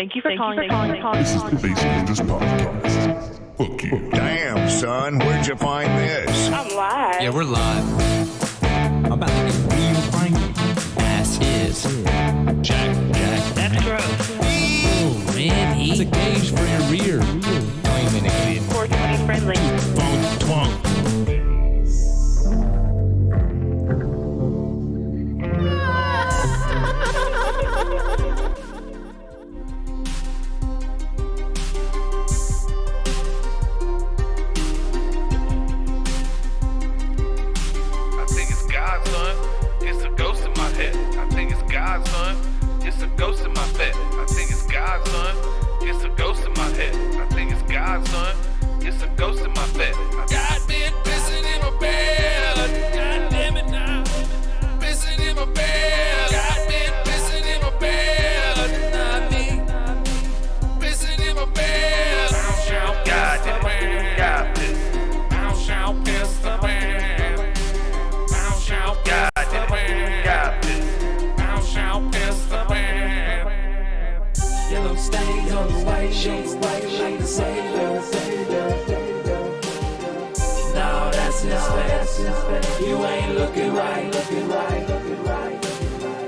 Thank you for calling. This is the Grifters Podcast. Fuck you. Damn, son, where'd you find this? I'm live. Yeah, we're live. I'm about to get real Frankie. Ass is Jack. That's gross. Oh, man, it's a gauge for your rear. Don't even idiot. 420 friendly. Twunk. You ain't looking right.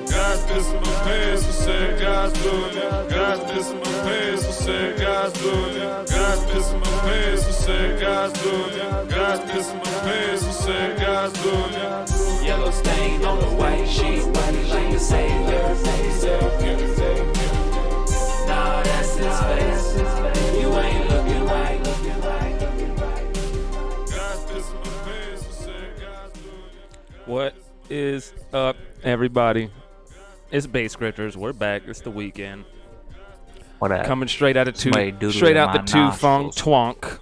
God's pissing my pants, who said God's doing it? God's pissing my pants, who said God's doing it? God's pissing my pants, who said God's doing it? God's pissing my pants, who said God's doing it? Yellow stain on the white sheet, body like a savior. Nah, that's his face. You ain't looking right. God's pissing my pants, who said God's doing it? What is up, everybody? It's Bass Grifters. We're back. It's the weekend. What up? Coming straight out of Somebody the my two fong nostrils. twonk.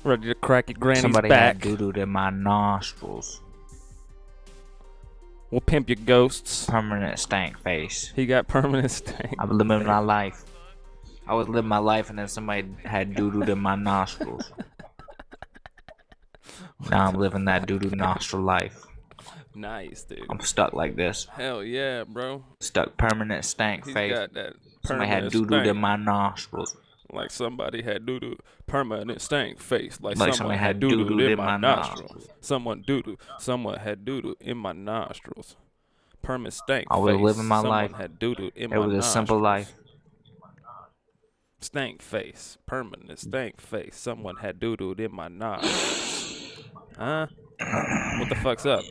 Ready to crack your granny's Somebody back. had doo-doo in my nostrils. We'll pimp your ghosts. Permanent stank face. He got permanent stank. I was living my life. I was living my life and then somebody had doo-doo in my nostrils. Now I'm living that doo-doo nostril life. Nice, dude. I'm stuck like this. Hell yeah, bro. Stuck permanent stank He's face. got that Somebody had permanent doo-doo in stank. my nostrils. Like somebody had doo-doo. Permanent stank face. Like Like someone somebody had had doo-doo doo-doo in my nostrils. Someone had doo-doo in my nostrils. Permanent stank I was face. living my Someone life. had doo-doo in my It was a nostrils. simple life. Stank face. Permanent stank face. Someone had doo-dooed in my nostrils. Huh? What the fuck's up?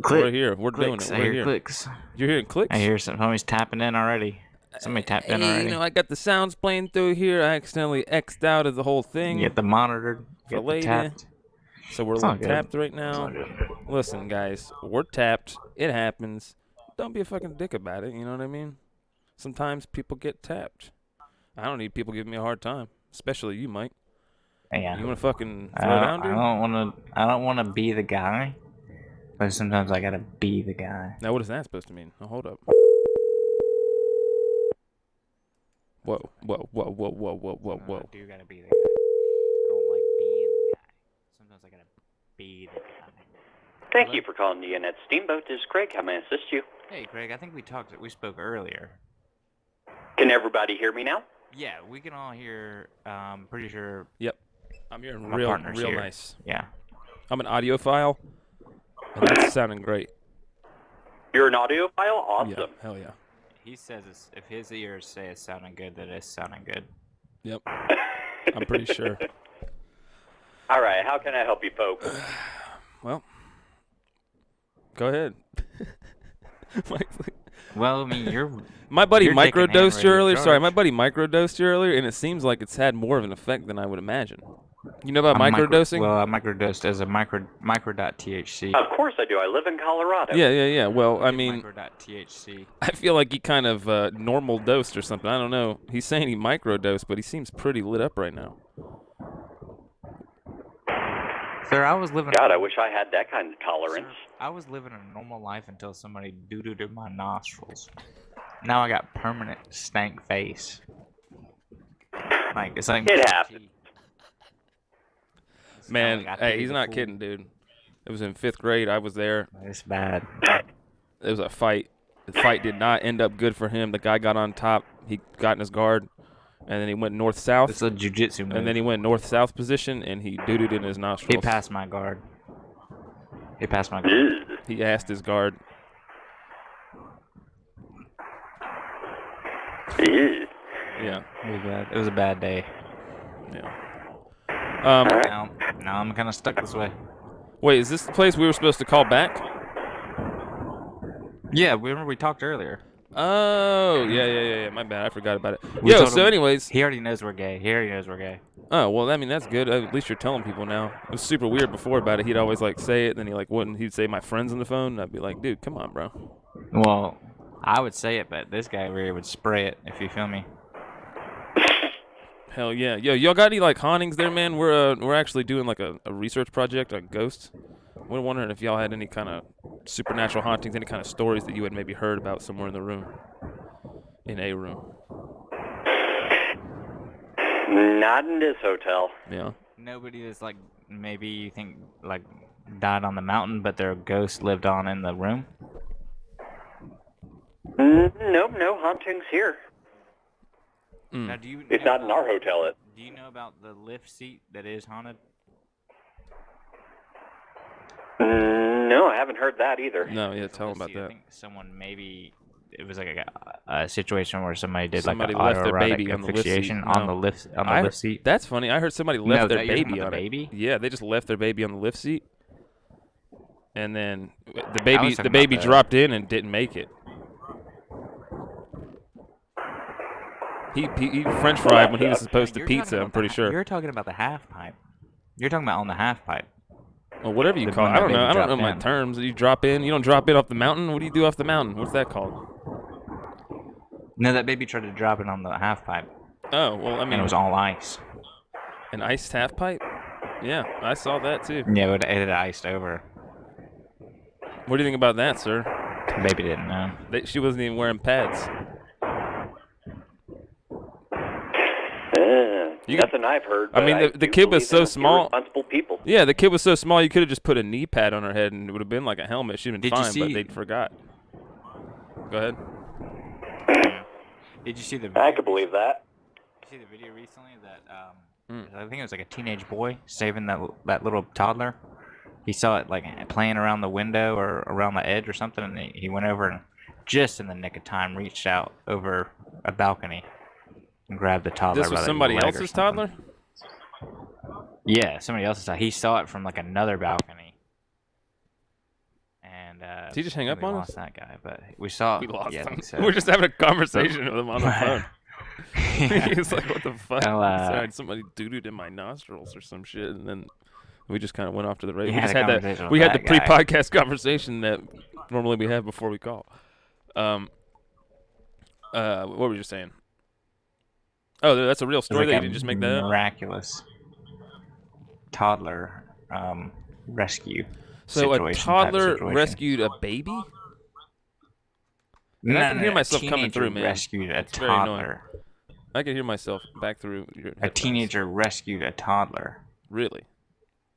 Click. We're here. We're doing Clicks. it. I We're hear here. clicks. You're hearing clicks? I hear somebody's tapping in already. Somebody tapped in already. You know, I got the sounds playing through here. I accidentally X'd out of the whole thing. Get the monitored. Get the lady. tapped. So we're It's a all little good. tapped right now. Listen, guys, we're tapped. It happens. Don't be a fucking dick about it. You know what I mean? Sometimes people get tapped. I don't need people giving me a hard time, especially you, Mike. Yeah. You want to fucking throw down, dude? I don't want to be the guy, but sometimes I gotta be the guy. Now, what is that supposed to mean? Oh, hold up. Whoa. Do you gotta be the guy? I don't like being the guy. Sometimes I gotta be the guy. Thank you for calling the Unedited Steamboat. This is Craig. How may I assist you? Hey, Craig. I think we spoke earlier. Can everybody hear me now? Yeah, we can all hear. Pretty sure. Yep. I'm hearing My real partner's here. nice. Yeah. I'm an audiophile, and that's sounding great. You're an audiophile? Awesome. Yeah, hell yeah. He says if his ears say it's sounding good, that it's sounding good. Yep. I'm pretty sure. All right, how can I help you folks? Well, go ahead. Well, I mean, My buddy You're taking microdosed hand you ready earlier. to Sorry, charge. my buddy microdosed you earlier, and it seems like it's had more of an effect than I would imagine. You know about I'm microdosing? Well, I microdosed as a micro.thc. Of course I do. I live in Colorado. Yeah. Well, I mean, Micro.thc. I feel like he kind of normal dosed or something. I don't know. He's saying he microdosed, but he seems pretty lit up right now. Sir, I was living. God, I wish I had that kind of tolerance. Sir, I was living a normal life until somebody doo-dooed in my nostrils. Now I got permanent stank face. Like it's like It happens. Man, like I hey, pity he's the not fool. kidding, dude. It was in 5th grade. I was there. It's bad. It was a fight. The fight did not end up good for him. The guy got on top, he got in his guard, and then he went north-south. It's a jujitsu move. And then he went north-south position, and he doo-dooed in his nostrils. He passed my guard. He asked his guard. Yeah. It was a bad day. Yeah. Now I'm kind of stuck this way. Wait, is this the place we were supposed to call back? Yeah, remember we talked earlier. Oh, yeah. My bad. I forgot about it. We Yo, told so him- anyways. He already knows we're gay. Oh, well, I mean, that's good. At least you're telling people now. It was super weird before about it. He'd always, like, say it, then he, like, wouldn't. He'd say my friends on the phone, and I'd be like, dude, come on, bro. Well, I would say it, but this guy really would spray it, if you feel me. Hell yeah. Yo, y'all got any, like, hauntings there, man? We're actually doing, like, a research project on ghosts. We're wondering if y'all had any kind of supernatural hauntings, any kind of stories that you had maybe heard about somewhere in the room. In a room. Not in this hotel. Yeah. Nobody is like, maybe you think, like, died on the mountain, but their ghost lived on in the room? Nope, no hauntings here. Now, do you It's know not in our hotel. Do you know about the lift seat that is haunted? No, I haven't heard that either. No, yeah, tell Lift them about seat, I that. think someone maybe... It was like a situation where somebody did Somebody like left an their autoerotic baby on the lift seat. asphyxiation on the No. lift seat. That's funny. I heard somebody No, left their that you're talking baby about on the it. baby? Yeah, they just left their baby on the lift seat. And then the was baby talking about the- dropped in and didn't make it. He French fried when he was supposed to You're pizza, talking I'm about pretty the- sure. You're talking about the half pipe. You're talking about on the half pipe. Well, whatever you the call it. one I don't that know. baby I don't know dropped my in. terms. You drop in. You don't drop in off the mountain. What do you do off the mountain? What's that called? No, that baby tried to drop it on the half pipe, Oh, well, I and mean, it was all ice. an iced half pipe? Yeah, I saw that too. Yeah, it had iced over. What do you think about that, sir? Baby didn't know. She wasn't even wearing pads. You got- Nothing I've heard. I mean, but the do kid was believe so in small. irresponsible people. Yeah, the kid was so small you could have just put a knee pad on her head and it would have been like a helmet. She'd been Did you fine, but see- they forgot. Go ahead. Did you see the? I could believe that. See the video recently that I think it was like a teenage boy saving that little toddler. He saw it like playing around the window or around the edge or something, and he went over and just in the nick of time reached out over a balcony and grabbed the toddler. This was by the somebody leg or else's something. toddler? Yeah, somebody else's toddler. He saw it from like another balcony. And Did he just hang up we on lost us? that guy, but we saw. We lost yeah, I him. think so. We're just having a conversation with him on the phone. Yeah. He was like, what the fuck? Well, Sorry, somebody doo-dooed in my nostrils or some shit, and then we just kind of went off to the races. You We had just a had conversation that. with We had the that guy. pre-podcast conversation that normally we have before we call. What were you saying? Oh, that's a real story. That you didn't just make that up. Miraculous toddler rescue. So a situation, toddler type situation. rescued a baby. And I can hear myself coming teenager through, man. Rescued a It's very annoying. toddler. I can hear myself back through your A headphones. teenager rescued a toddler. Really?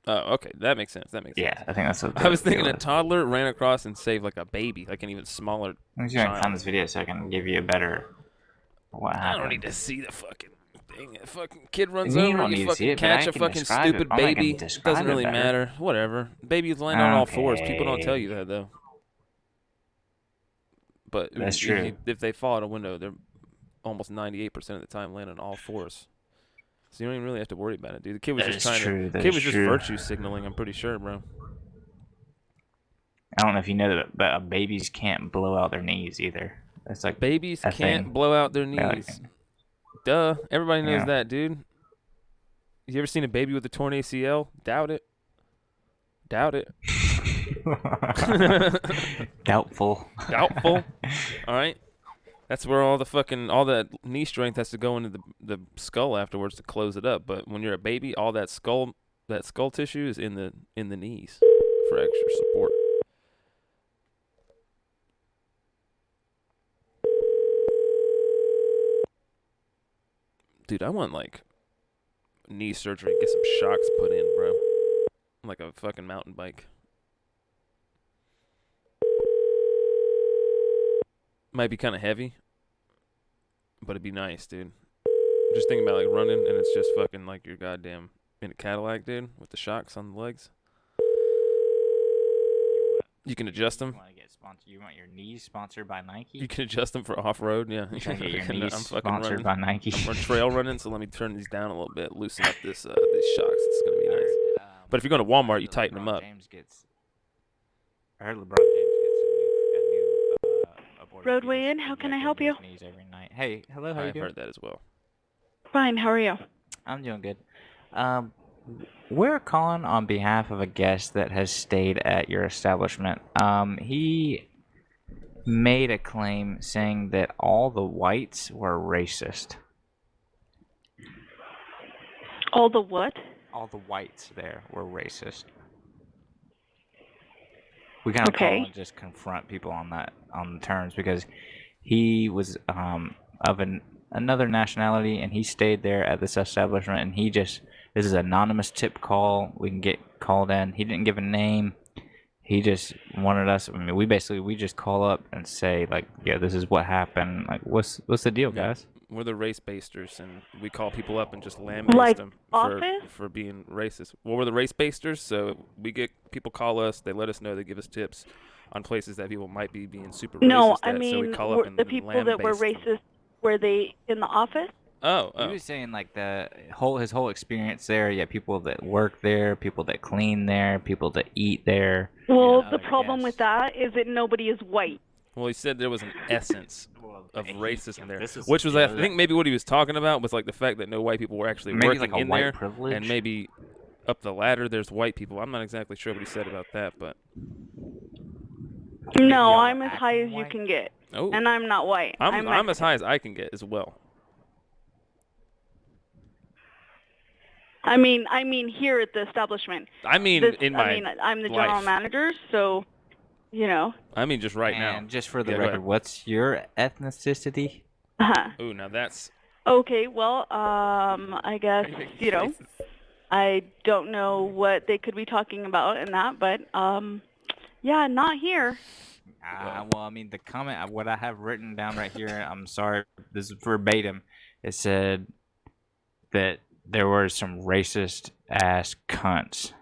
Oh, okay. That makes sense. Yeah, I think that's what I was thinking deal a is. toddler ran across and saved like a baby, like an even smaller Let me see if I can child. find this video so I can give you a better what I happened. don't need to see the fucking thing. A fucking kid runs You over, don't you need to see fucking it, but I catch a can fucking describe it. stupid I can baby. It describe doesn't it really better. matter. Whatever. Babies land on all fours. People don't tell you Okay. that though. But That's if true. if they fall out a window, they're almost 98% of the time land on all fours. So you don't even really have to worry about it, dude. The kid was That just is trying true, to. that Kid is was just true. virtue signaling. I'm pretty sure, bro. I don't know if you know that, but babies can't blow out their knees either. It's like Babies a can't thing. blow out their Yeah, like- knees. Duh. Everybody knows Yeah. that, dude. You ever seen a baby with a torn ACL? Doubt it. Doubt it. doubtful. Doubtful. All right. That's where all that knee strength has to go into the skull afterwards to close it up. But when you're a baby, all that skull tissue is in the knees for extra support. Dude, I want like knee surgery, get some shocks put in, bro. Like a fucking mountain bike. Might be kind of heavy, but it'd be nice, dude. Just thinking about like running, and it's just fucking like your goddamn in a Cadillac, dude, with the shocks on the legs. You can adjust them. You want to get sponsored? You want your knees sponsored by Nike? You can adjust them for off-road, yeah. You can get your I'm knees fucking sponsored running. by Nike. We're trail running, so let me turn these down a little bit, loosen up these shocks. It's gonna be nice. But if you go to Walmart, you tighten them up. I heard LeBron James gets a new aborted Roadway fetus Inn, how can I injected help in you? his knees every night. Hey, hello, how you I've doing? heard that as well. Fine, how are you? I'm doing good. We're calling on behalf of a guest that has stayed at your establishment. He made a claim saying that all the whites were racist. All the what? All the whites there were racist. We kind of Okay. call and just confront people on that, on the terms, because he was of another nationality, and he stayed there at this establishment, and this is an anonymous tip call. We can get called in. He didn't give a name. He just wanted us. I mean, we just call up and say, like, yeah, this is what happened. Like, what's the deal, guys? We're the race basters, and we call people up and just lambaste Like them office? for being racist. Well, we're the race basters, so we get people call us. They let us know. They give us tips on places that people might be being super No, racist I at. So we mean, call up and the people that were lambaste them. racist, were they in the office? Oh, He was saying like his whole experience there. Yeah, people that work there, people that clean there, people that eat there. Well, Yeah, the problem with that is that nobody is white. Well, he said there was an essence of racism there, this is- which was, yeah, I think, maybe what he was talking about was like the fact that no white people were actually Maybe working like a in white there, privilege? and maybe up the ladder there's white people. I'm not exactly sure what he said about that, but No, y'all I'm as acting high as you white? can get, oh, and I'm not white. I'm Mexican. as high as I can get as well. I mean, here at the establishment. I mean, I'm the general life. manager, so, you know. I mean, just right now. And just for the Yeah, go record, ahead. what's your ethnicity? Ooh, now that's Okay, well, I guess, you know, I don't know what they could be talking about in that, but, yeah, not here. Well, I mean, the comment, what I have written down right here, I'm sorry, this is verbatim. It said that there were some racist ass cunts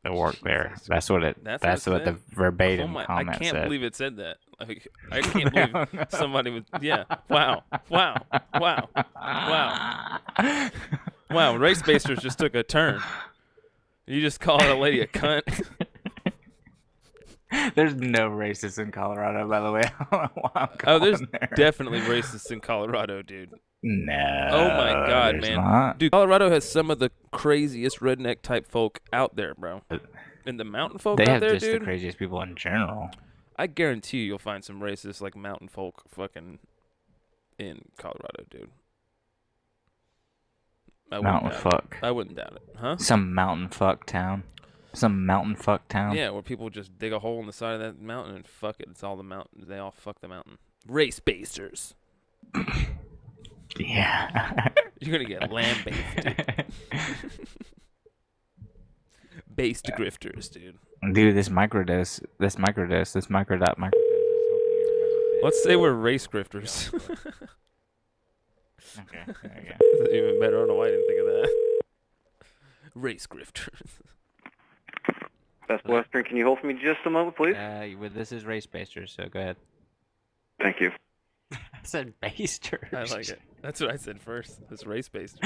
that work there. That's what the verbatim oh my, comment I can't said. believe it said that. Like, I can't believe somebody would. Yeah. Wow. Wow. Race basters just took a turn. You just called a lady a cunt. There's no racists in Colorado, by the way. I don't know why I'm Oh, there's going there. definitely racists in Colorado, dude. No. Oh my God, there's man. not. Dude, Colorado has some of the craziest redneck type folk out there, bro. And the mountain folk They out have there, just dude. the craziest people in general. I guarantee you'll find some racist like mountain folk fucking in Colorado, dude. I wouldn't Mountain doubt fuck. it. I wouldn't doubt it, huh? Some mountain fuck town. Some mountain fuck town. Yeah, where people just dig a hole in the side of that mountain and fuck it. It's all the mountain. They all fuck the mountain. Race basters. Yeah. You're gonna get lambasted, dude. Based grifters, dude. Dude, this microdose is helping you remember Let's say we're race grifters. Okay, there you go. That's even better. I don't know why I didn't think of that. Race grifters. Best Western, can you hold for me just a moment, please? This is race basters, so go ahead. Thank you. I said basters. I like it. That's what I said first. It's race basters.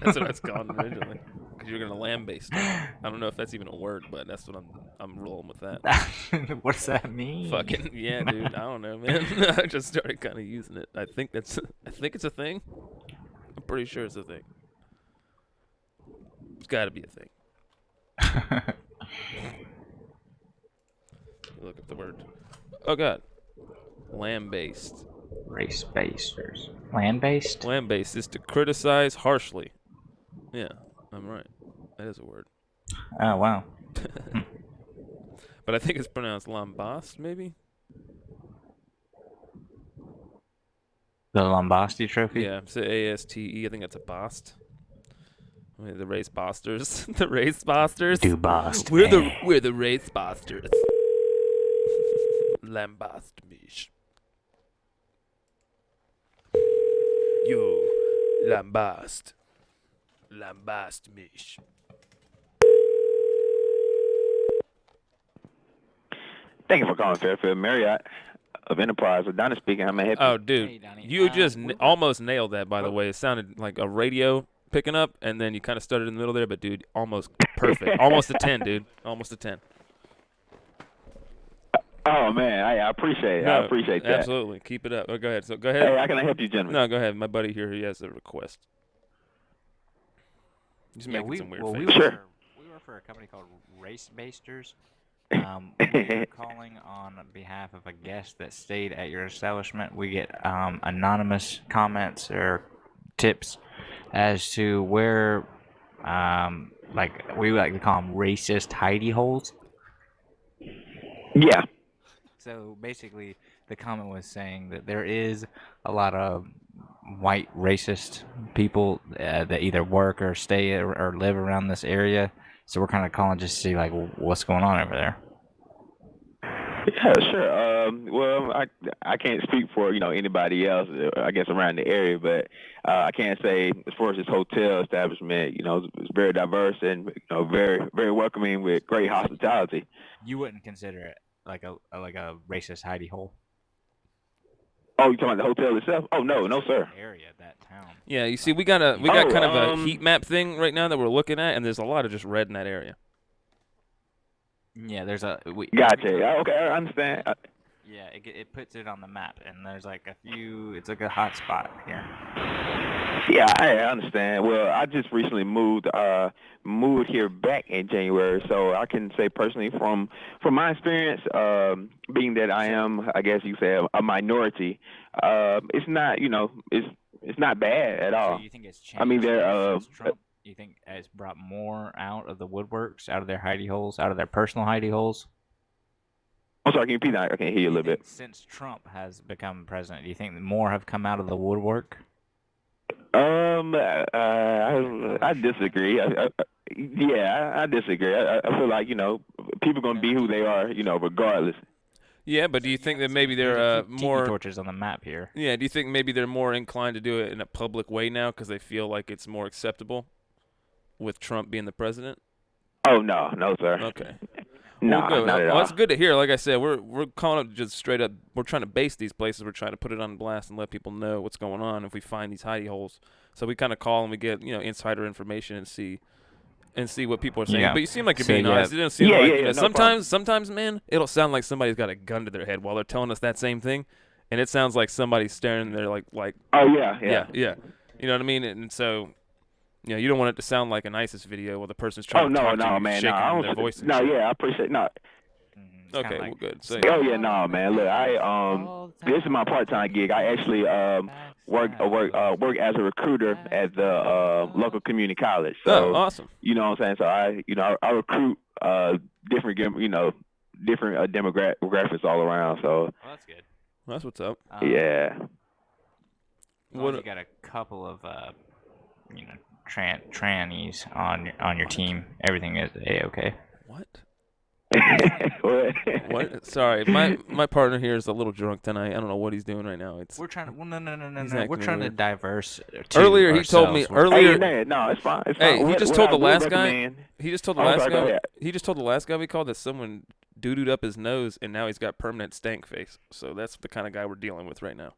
That's what I was called originally. Because you're gonna lambaste. I don't know if that's even a word, but that's what I'm rolling with that. What's that mean? Fucking yeah, dude. I don't know, man. I just started kind of using it. I think it's a thing. I'm pretty sure it's a thing. It's got to be a thing. Look up the word. Oh God. Lambaste. Race basters. Land based? Lambaste is to criticize harshly. Yeah, I'm right. That is a word. Oh wow. But I think it's pronounced lambast, maybe? The Lombasti Trophy? Yeah, say A-S-T-E. I think that's a bast. The race basters. The race basters. Do bast. We're the race basters. Lambast mich. Yo, lambast mich. Thank you for calling Fairfield Marriott of Enterprise. Donna speaking. How may I help you? Oh, dude, you just almost nailed that, by the way. It sounded like a radio picking up, and then you kind of started in the middle there, but, dude, almost perfect. Almost a 10, dude. Almost a 10. Oh, man, I appreciate it. No, I appreciate that. Absolutely. Keep it up. Oh, go ahead. So go ahead. Hey, how can I help you, gentlemen? No, go ahead. My buddy here, he has a request. He's making some weird faces. Sure. We work for a company called Basters. We are calling on behalf of a guest that stayed at your establishment. We get anonymous comments or tips as to where, we like to call them racist hidey holes. Yeah. So basically, the comment was saying that there is a lot of white racist people that either work or stay or live around this area. So we're kind of calling just to see like what's going on over there. Yeah, sure. Well, I can't speak for anybody else, I guess, around the area, but I can say as far as this hotel establishment, it's very diverse and very very welcoming with great hospitality. You wouldn't consider it like a racist hidey hole? Oh, you talking about the hotel itself? Oh no, sir. Area, that town. Yeah, you see, we got kind of a heat map thing right now that we're looking at, and there's a lot of just red in that area. Yeah, there's a. Gotcha. Okay, I understand. Yeah, it puts it on the map, and there's like a few. It's like a hot spot here. Yeah, I understand. Well, I just recently moved here back in January, so I can say personally from my experience, being that I am, I guess you say, a minority, it's not, it's not bad at all. So you think it's changed? I mean, since Trump, you think it's brought more out of the woodworks, out of their hidey holes, out of their personal hidey holes? I'm sorry, can you repeat that? I can't hear you a little bit. Since Trump has become president, do you think more have come out of the woodwork? I disagree. I disagree. I feel like people gonna be who they are, regardless. Yeah, but do you think that maybe they're more torches on the map here? Yeah, do you think maybe they're more inclined to do it in a public way now because they feel like it's more acceptable with Trump being the president? Oh no, sir. Okay. No, well, good. not at all. Well, that's good to hear. Like I said, we're calling up just straight up. We're trying to base these places. We're trying to put it on blast and let people know what's going on if we find these hidey holes. So we kind of call and we get insider information and see what people are saying. Yeah. But you seem like you're being honest. It doesn't seem like sometimes, man, it'll sound like somebody's got a gun to their head while they're telling us that same thing, and it sounds like somebody's staring there like. Oh yeah. You know what I mean? And so. You don't want it to sound like an ISIS video where the person's trying to talk to you, man, shaking their voice. No, yeah, I appreciate no. Okay, well, good. So, oh yeah, no, man. Look, this is my part-time gig. I actually work as a recruiter at the local community college. So, awesome. You know what I'm saying? So I recruit different demographics all around. So. Well, that's good. That's what's up. Yeah. Well, you got a couple of trannies on your team. Everything is a-okay. What? What? What? Sorry, my partner here is a little drunk tonight. I don't know what he's doing right now. We're trying to. Well, no. We're trying to diverse. Earlier, he told me. Hey, no, it's fine. It's fine. He just told the last guy. Recommend... He just told the last guy. He just told the last guy we called that someone doo-dooed up his nose, and now he's got permanent stank face. So that's the kind of guy we're dealing with right now.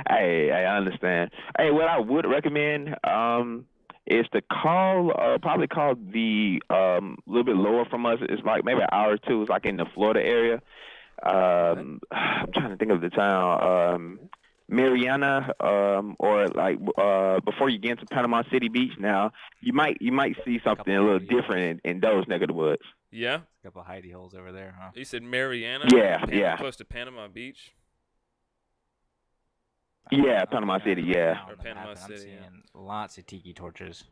Hey, I understand. Hey, what I would recommend is to probably call the little bit lower from us. It's like maybe an hour or two. It's like in the Florida area. I'm trying to think of the town. Mariana, or like before you get into Panama City Beach. Now you might see something a little different in those neck of the woods. Yeah, a couple of hidey holes over there, huh? You said Mariana. Yeah. Close to Panama Beach. Yeah, Panama City, yeah. Or Panama City, I'm seeing lots of tiki torches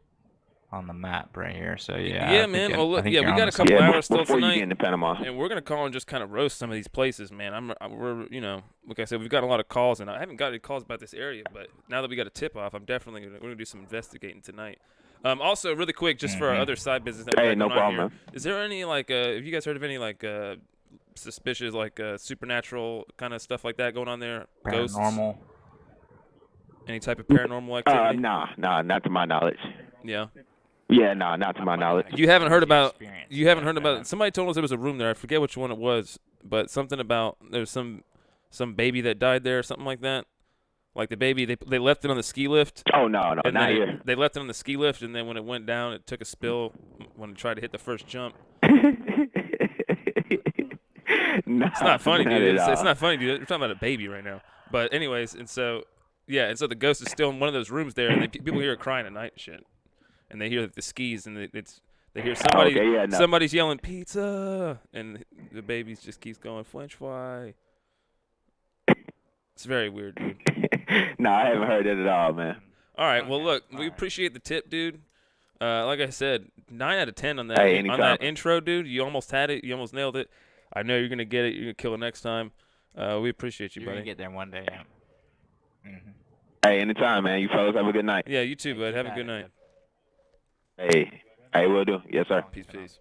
on the map right here. So yeah, man. Well, look, we got a couple hours still before tonight, you get into Panama, and we're gonna call and just kind of roast some of these places, man. We're like I said, we've got a lot of calls, and I haven't got any calls about this area, but now that we got a tip off, we're gonna do some investigating tonight. Also, really quick, just for our other side business that we got going on here, is there any have you guys heard of any suspicious supernatural kind of stuff like that going on there? Paranormal. Any type of paranormal activity? Nah, not to my knowledge. Yeah. Yeah, nah, not to my knowledge. You haven't heard about? You haven't heard about? Somebody told us there was a room there. I forget which one it was, but something about there's some baby that died there or something like that. Like the baby, they left it on the ski lift. Oh no, and not here. They left it on the ski lift, and then when it went down, it took a spill when it tried to hit the first jump. It's not funny, dude. It's not funny, dude. We're talking about a baby right now. But anyways, and so the ghost is still in one of those rooms there, and people hear it crying at night and shit. And they hear the skis, and they hear somebody's yelling pizza, and the baby just keeps going French fry. It's very weird, dude. No, I haven't heard it at all, man. All right, well, look, we appreciate the tip, dude. Like I said, 9 out of 10 on that intro, dude. You almost had it. You almost nailed it. I know you're gonna get it. You're gonna kill it next time. We appreciate you, buddy. You're gonna get there one day. Yeah. Mm-hmm. Hey, anytime, man. You fellas have a good night. Yeah, you too, bud. Have a good night. Hey, will do. Yes, sir. Peace.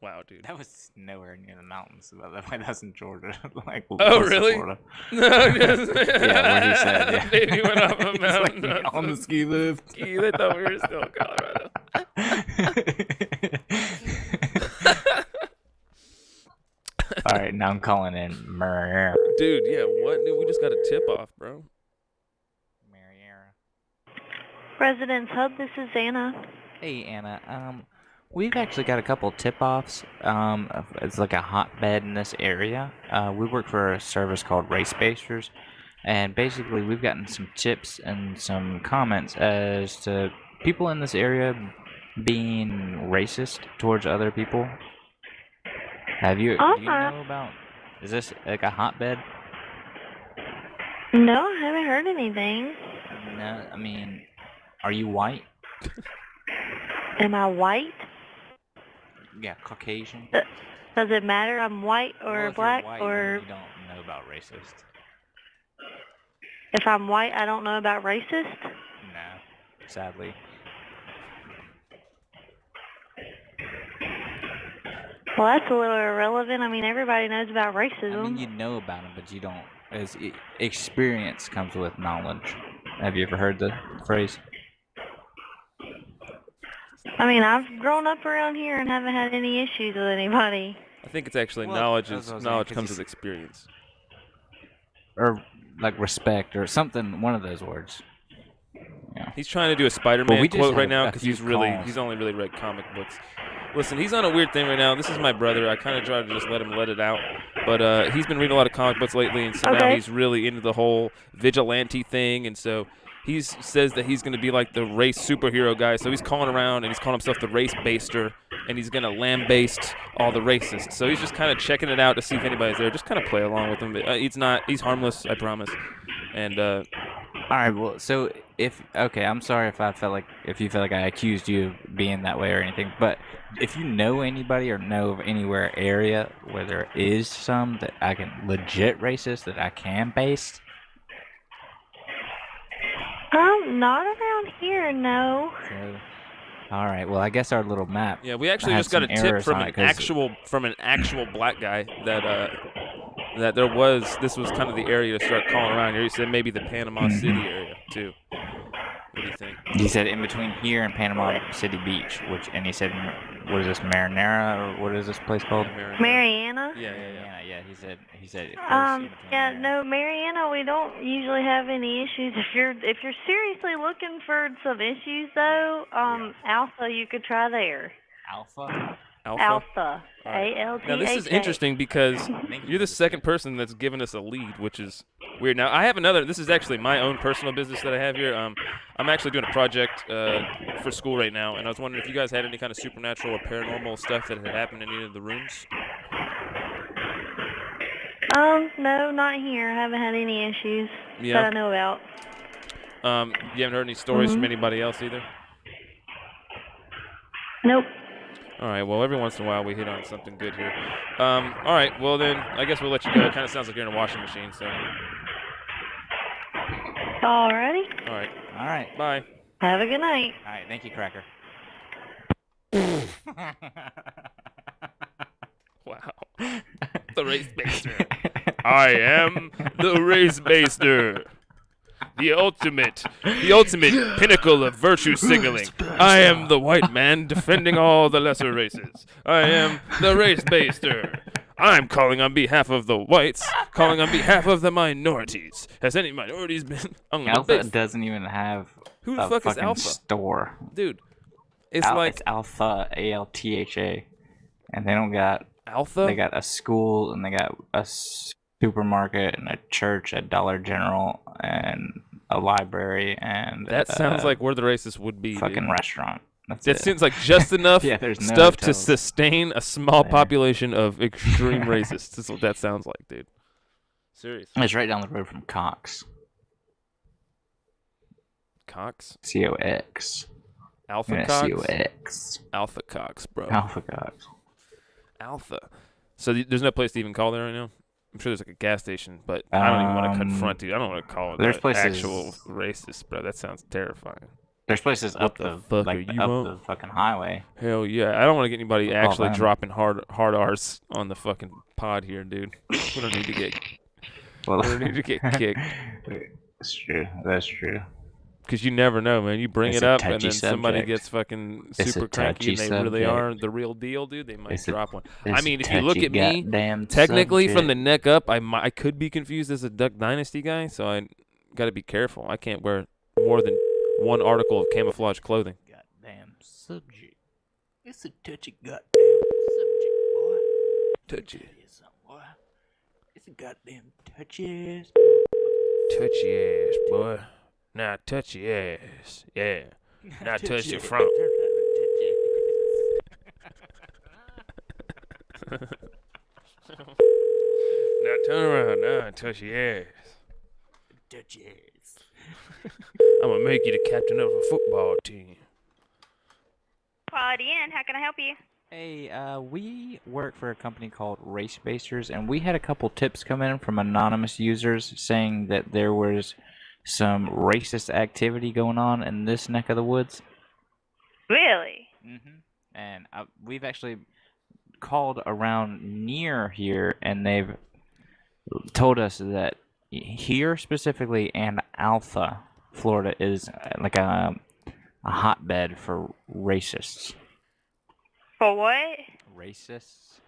Wow, dude. That was nowhere near the mountains. That was in Georgia. Like, oh, really? Florida. No, just, yeah, what he said. Yeah. Baby went off a mountain. Like on the ski lift. They thought we were still in Colorado. All right, now I'm calling in Mariera. Dude, yeah, what? Dude, we just got a tip off, bro. Mariera. Residence Hub, this is Anna. Hey, Anna. We've actually got a couple tip-offs. It's like a hotbed in this area. We work for a service called Basters, and basically we've gotten some tips and some comments as to people in this area being racist towards other people. Do you know about? Is this like a hotbed? No, I haven't heard anything. No, I mean, are you white? Am I white? Yeah, Caucasian. Does it matter I'm white or black white, or? You don't know about racist. If I'm white, I don't know about racist? No, sadly. Well, that's a little irrelevant. I mean, everybody knows about racism. I mean, you know about them, but you don't. Experience comes with knowledge. Have you ever heard the phrase? I mean, I've grown up around here and haven't had any issues with anybody. I think it's actually knowledge comes with experience. Or like respect or something, one of those words. Yeah. He's trying to do a Spider-Man quote right now because he's only really read comic books. Listen, he's on a weird thing right now. This is my brother. I kind of try to just let it out. But he's been reading a lot of comic books lately, and so now he's really into the whole vigilante thing, and so he says that he's going to be like the race superhero guy. So he's calling around, and he's calling himself the race baster, and he's going to lambaste all the racists. So he's just kind of checking it out to see if anybody's there. Just kind of play along with him. He's harmless, I promise. And all right, well, so I'm sorry if you felt like I accused you of being that way or anything, but if you know anybody or know of anywhere area where there is some that I can legit racist that I can baste. Not around here, no. So, all right. Well, I guess our little map. Yeah, we actually just got a tip from an actual black guy that this was kind of the area to start calling around here. He said maybe the Panama City area too. What do you think? He said in between here and Panama City Beach, and he said, what is this, Marinara, or what is this place called? Mariana? Yeah. He said. No, Mariana. We don't usually have any issues. If you're seriously looking for some issues, though, Alpha, you could try there. Alpha. Alpha. A-L-T-H-A. Now this is interesting because you're the second person that's given us a lead, which is weird. Now I have another. This is actually my own personal business that I have here. I'm actually doing a project for school right now, and I was wondering if you guys had any kind of supernatural or paranormal stuff that had happened in any of the rooms. No, not here. I haven't had any issues that I know about. You haven't heard any stories from anybody else either? Nope. All right, well, every once in a while we hit on something good here. All right, well then, I guess we'll let you go. It kind of sounds like you're in a washing machine, so. Alrighty. All right. All right. Bye. Have a good night. All right, thank you, Cracker. Wow. The race baster. I am the race baster. The ultimate pinnacle of virtue signaling. I am the white man defending all the lesser races. I am the race baster. I'm calling on behalf of the whites, calling on behalf of the minorities. Has any minorities been on the Alpha base? doesn't even have Who the a fuck is fucking Alpha? store. Dude, it's like it's Alpha, Altha, and they don't got Alpha? They got a school and they got a supermarket and a church, a Dollar General, and a library, and That sounds like where the racists would be. fucking dude. restaurant. That's That it. seems like just enough Yeah, there's no stuff to hotels sustain a small there. population of extreme racists. That's what that sounds like, dude. Seriously. It's right down the road from Cox. Cox? COX. Alpha Yeah, Cox? COX. Alpha Cox, bro. Alpha Cox. Alpha. So there's no place to even call there right now? I'm sure there's like a gas station, but I don't even want to confront you. I don't want to call it there's the places- actual racist, bro. That sounds terrifying. There's places up the the fuck like are you up on? the fucking highway. Hell yeah. I don't want to get anybody We'll call actually them. dropping hard R's on the fucking pod here, dude. We don't need to get Well, we don't need to get kicked. That's true. That's true. Because you never know, man. You bring It's it a up, and touchy then somebody subject. gets fucking It's a super cranky, and touchy they really subject. are the real deal, dude. They might It's a- drop one. it's I a mean, if you look touchy at me, goddamn technically from the subject. neck up, I could be confused as a Duck Dynasty guy, so I got to be careful. I can't wear more than one article of camouflage clothing. Goddamn subject. It's a touchy goddamn subject, boy. Touchy. It's a goddamn touchy ass. Touchy ass, boy. Now touch your ass. Yeah. Now touch your front. Now turn around. Now touch your ass. Touch your ass. I'm going to make you the captain of a football team. Quality Inn, how can I help you? Hey, we work for a company called Race Basters, and we had a couple tips come in from anonymous users saying that there was some racist activity going on in this neck of the woods. Really? And we've actually called around near here, and they've told us that here specifically and Alpha, Florida, is like a hotbed for racists. For what? Racists?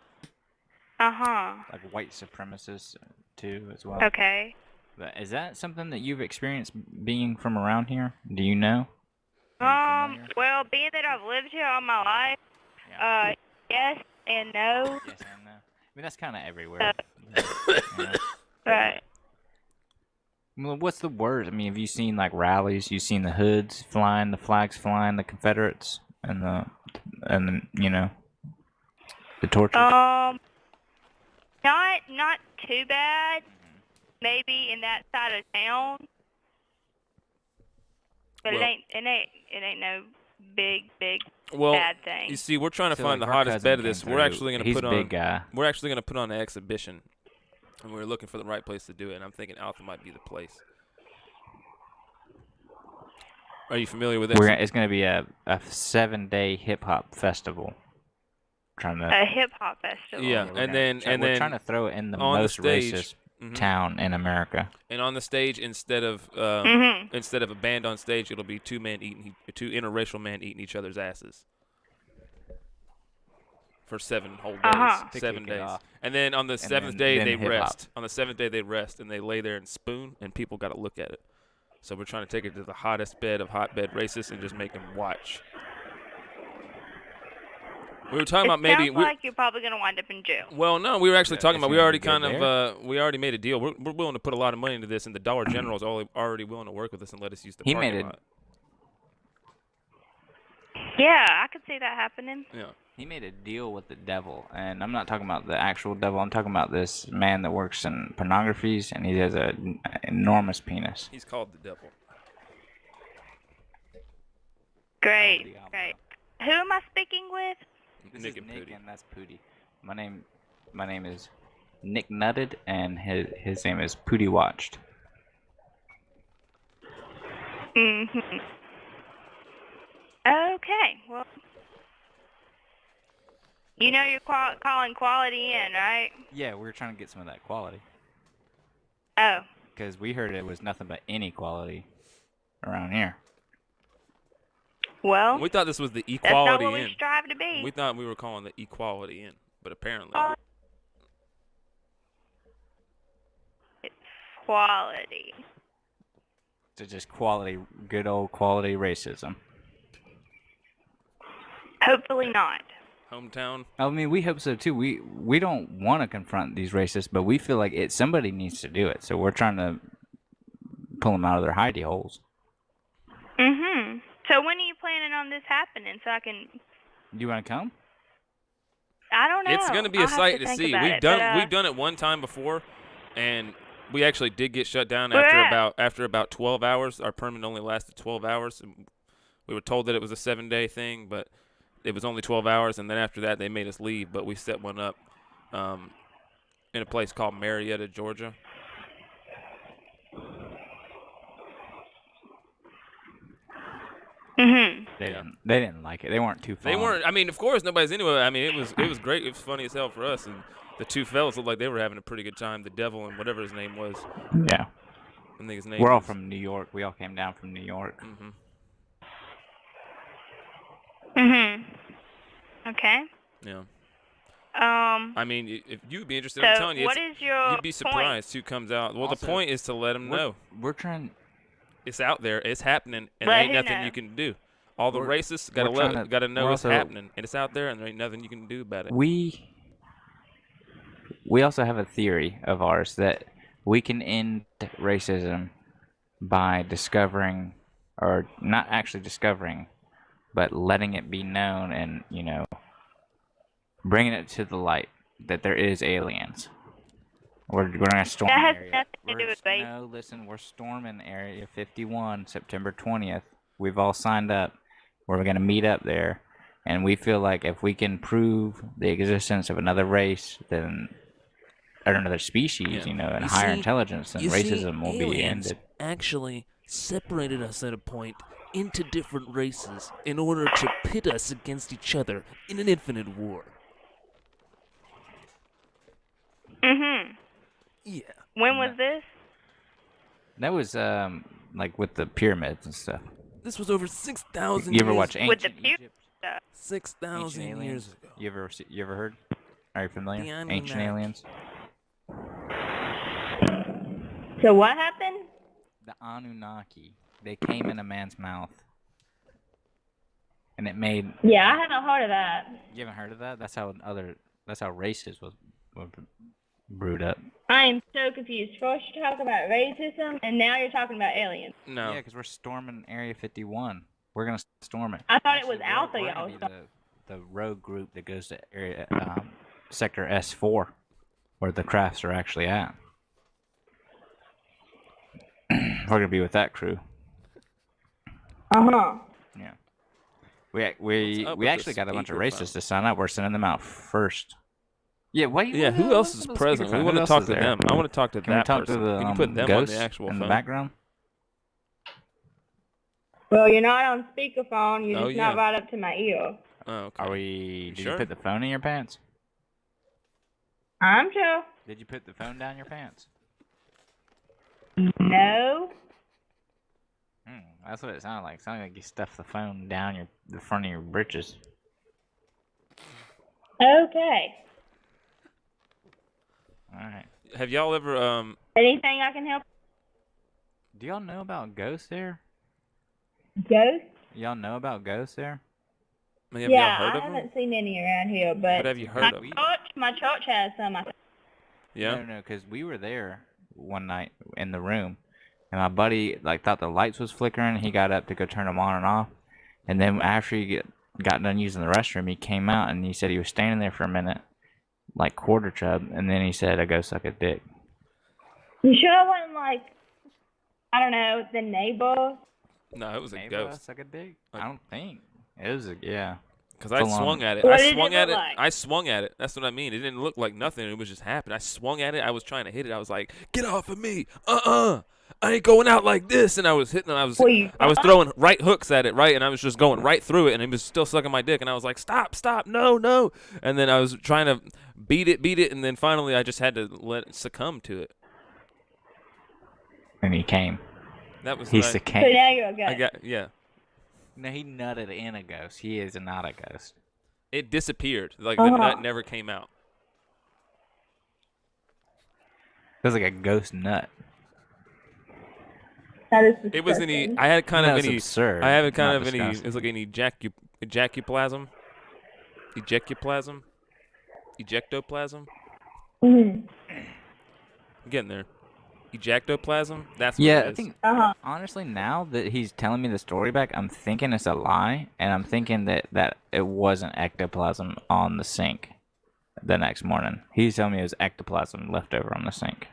Uh-huh. Like white supremacists, too, as well. Okay. But is that something that you've experienced being from around here? Do you know? Well, being that I've lived here all my life, yes and no. Yes and no. I mean, that's kind of everywhere. Right. Well, what's the word? I mean, have you seen like rallies? You've seen the hoods flying, the flags flying, the Confederates, and the you know, the torches. Not too bad. Maybe in that side of town. But Well- it ain't no big Well, bad thing. you see, we're trying to So, find like, the our hottest cousin bed of came this. We're through. actually going to He's put a on. big guy. We're actually going to put on an exhibition, and we're looking for the right place to do it. And I'm thinking Alpha might be the place. Are you familiar with this? It's going to be a 7-day hip hop festival. Trying to. A hip hop festival. Yeah, and then we're trying to throw it in the on the most stage- racist Mhm. town in America. And on the stage, instead of Mhm. instead of a band on stage, it'll be two interracial men eating each other's asses for 7 whole days, Uh-huh. 7 Kick it days. off. And then on the And seventh then day they hip-hop. rest. On the 7th day they rest and they lay there and spoon, and people got to look at it. So we're trying to take it to the hottest bed of hotbed racists and just make them watch. We were talking about maybe. Sounds like you're probably gonna wind up in jail. Well, no, we were actually talking it's about. We gonna already be good kind of. We already made a deal. We're willing to put a lot of money into this, and the Dollar General's already willing to work with us and let us use the He parking made it- lot. Yeah, I could see that happening. Yeah. He made a deal with the devil, and I'm not talking about the actual devil. I'm talking about this man that works in pornographies, and he has an enormous penis. He's called the devil. Great. Who am I speaking with? This Nick is and Nick, Pootie. and that's Pootie. My name is Nick Nutted, and his name is Pootie Watched. Mhm. Okay. Well, you know you're calling quality in, right? Yeah, we're trying to get some of that quality. Oh. Because we heard it was nothing but inequality around here. Well, We thought this was the that's Equality not what Inn. we strive to be. We thought we were calling the Equality Inn, but apparently. It's quality. It's just quality, good old quality racism. Hopefully not. Hometown. I mean, we hope so too. We don't want to confront these racists, but we feel like somebody needs to do it. So we're trying to pull them out of their hidey holes. Mhm. So when are you planning on this happening? So I can. You want to come? I don't know. It's going to be I'll a have sight to think see. about We've it, done it one time before, and we actually did get shut down Where after about 12 hours. Our permit only lasted 12 hours. And we were told that it was a 7-day thing, but it was only 12 hours, and then after that they made us leave. But we set one up in a place called Marietta, Georgia. Mhm. They didn't like it. They weren't too fond. They weren't. I mean, of course, nobody's anyway. I mean, it was great. It was funny as hell for us, and the two fellas looked like they were having a pretty good time. The devil and whatever his name was. Yeah. I think his name. We're all was- from New York. We all came down from New York. Mhm. Mhm. Okay. Yeah. Um. I mean, if you'd be interested, So I'm telling you, what is your you'd be surprised who comes out. Well, Also, the point is to let them know. We're trying. It's out there. It's happening, and Let there ain't who nothing know? you can do. All the We're- racists we're trying gotta to- know we're it's also- happening, and it's out there, and there ain't nothing you can do about it. We also have a theory of ours that we can end racism by discovering, or not actually discovering, but letting it be known and, bringing it to the light that there is aliens. We're going to storm That has area. nothing to do with race. No, listen, we're storming Area 51 September 20th. We've all signed up. We're going to meet up there. And we feel like if we can prove the existence of another race, then, or another species, and higher intelligence, then racism will be ended. Actually separated us at a point into different races in order to pit us against each other in an infinite war. Mhm. Yeah. When was this? That was like with the pyramids and stuff. This was over 6,000 You years ever watch ago. With the Ancient Egypt Egypt? stuff. 6,000 Ancient years aliens? ago. You ever heard? Are you familiar? The Ancient Anunnaki. aliens. So what happened? The Anunnaki. They came in a man's mouth, and it made. Yeah, I haven't heard of that. You haven't heard of that? That's how races was brewed up. I am so confused. First you're talking about racism, and now you're talking about aliens. No. Yeah, because we're storming Area 51. We're gonna storm it. I thought it was Actually, Alpha, we're y'all. gonna be the rogue group that goes to area Sector S4, where the crafts are actually at. We're gonna be with that crew. Uh-huh. Yeah. What's We up with actually the got a bunch of speakerphone? racists to sign up. We're sending them out first. Yeah. Why? Yeah, who else is present? We want to talk to them. I want to talk to Can we that talk person. to the Can you put them on ghosts the actual in phone? the background? Well, you're not on speakerphone. You're Oh, just yeah. not right up to my ear. Oh, okay. Are we? Did sure? you put the phone in your pants? I'm sure. Did you put the phone down your pants? No. That's what it sounded like. It sounded like you stuffed the phone down the front of your britches. Okay. All right. Have y'all ever Anything I can help? Do y'all know about ghosts there? Ghosts? Y'all know about ghosts there? have Yeah, y'all heard I of them? haven't seen any around here, but But have you heard my of them? my church has some. I think. Yeah. No, because we were there one night in the room, and my buddy thought the lights was flickering. He got up to go turn them on and off, and then after he got done using the restroom, he came out and he said he was standing there for a minute, like quarter chub, and then he said, "I go suck a dick." You sure it wasn't I don't know, the neighbor? No, it was a Neighbor, ghost. suck a dick? I don't think it was yeah. Because I Full on. swung at it. What I did it swung look at it. like? I swung at it. That's what I mean. It didn't look like nothing. It was just happening. I swung at it. I was trying to hit it. I was like, "Get off of me! I ain't going out like this." And I was hitting. I was throwing right hooks at it, right, and I was just going right through it, and it was still sucking my dick. And I was like, "Stop! No!" And then I was trying to beat it, and then finally I just had to let it succumb to it. and he came. That was he right. succumbed. So now you're a ghost. I got yeah. No, he nutted in a ghost. He is not a ghost. It disappeared. Like the nut never came out. It was like a ghost nut. That is It was any. I had kind of any. Absurd. I have kind Not of any. disgusting. It's like any ejacuplasm, ejectoplasm. Mm-hmm. I'm getting there. Ejectoplasm. That's what Yeah, it I is. think honestly, now that he's telling me the story back, I'm thinking it's a lie, and I'm thinking that it wasn't ectoplasm on the sink the next morning. He's telling me it was ectoplasm left over on the sink.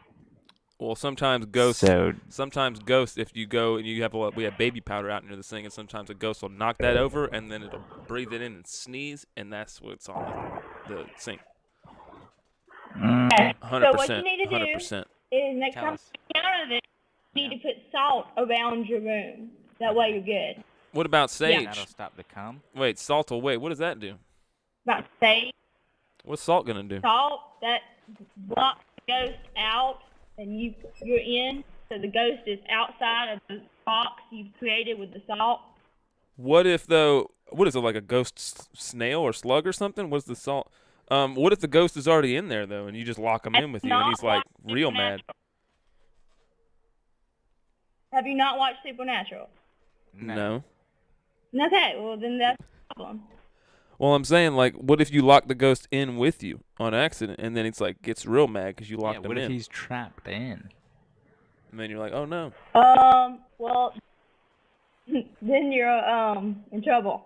Well, sometimes ghosts. So- Sometimes ghosts. If you go and you have we have baby powder out near the sink, and sometimes a ghost will knock that over, and then it'll breathe it in and sneeze, and that's what's on the sink. Okay, 100%. so what you need to do 100%. is next time you get out of it, you need to put salt around your room. That way you're good. What about sage? That'll stop the cum. Wait, salt will wait. What does that do? About sage, What's salt gonna do? salt, that blocks the ghost out, and you're in. So the ghost is outside of the box you've created with the salt. What if though? What is it, like a ghost snail or slug or something? What's the salt? What if the ghost is already in there though, and you just lock him in with you, and he's like real mad? Have you not watched Supernatural? No. Okay, well then that's the problem. Well, I'm saying, like, what if you lock the ghost in with you on accident, and then it's like gets real mad because you locked him What in, if he's trapped in? and then you're like, oh no. Well, then you're in trouble.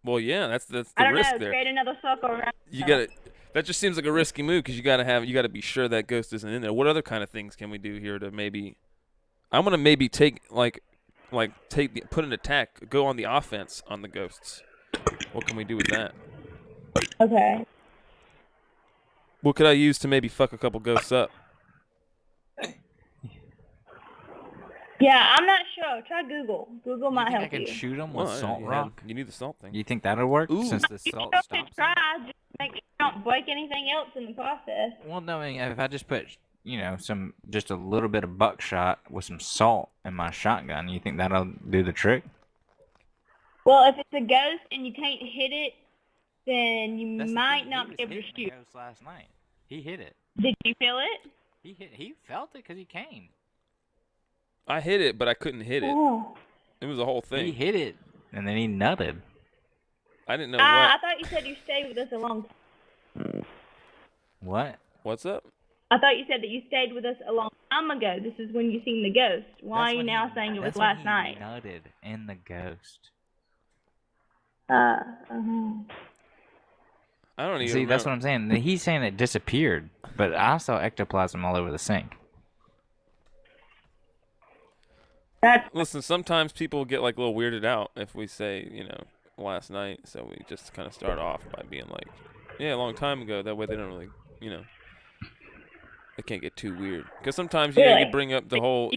Well, yeah, that's the I don't risk know. there. Create another circle around. You gotta. That just seems like a risky move because you gotta be sure that ghost isn't in there. What other kind of things can we do here to maybe? I'm gonna maybe take put an attack, go on the offense on the ghosts. What can we do with that? Okay. What could I use to maybe fuck a couple ghosts up? Yeah, I'm not sure. Try Google. Google might I help can you. shoot him with Well, salt you rock. You need the salt thing. You think that'll work? Ooh. Since the You salt don't stops. try. Just make sure you don't break anything else in the process. Well, no, I mean, if I just put, just a little bit of buckshot with some salt in my shotgun, you think that'll do the trick? Well, if it's a ghost and you can't hit it, then you That's the might thing, not he be able to was hitting shoot. the ghost last night. He hit it. Did you feel it? He felt it because he came. I hit it, but I couldn't hit it. Oh. It was a whole thing. He hit it, and then he nutted. I didn't know I thought you said you stayed with us a long time. What? What's up? I thought you said that you stayed with us a long time ago. This is when you seen the ghost. Why are you now saying it was last night? Nutted in the ghost. I don't even See, that's remember. what I'm saying. He's saying it disappeared, but I saw ectoplasm all over the sink. Listen, sometimes people get like a little weirded out if we say, last night. So we just kind of start off by being like, yeah, a long time ago. That way they don't really, they can't get too weird. Because sometimes you bring up the whole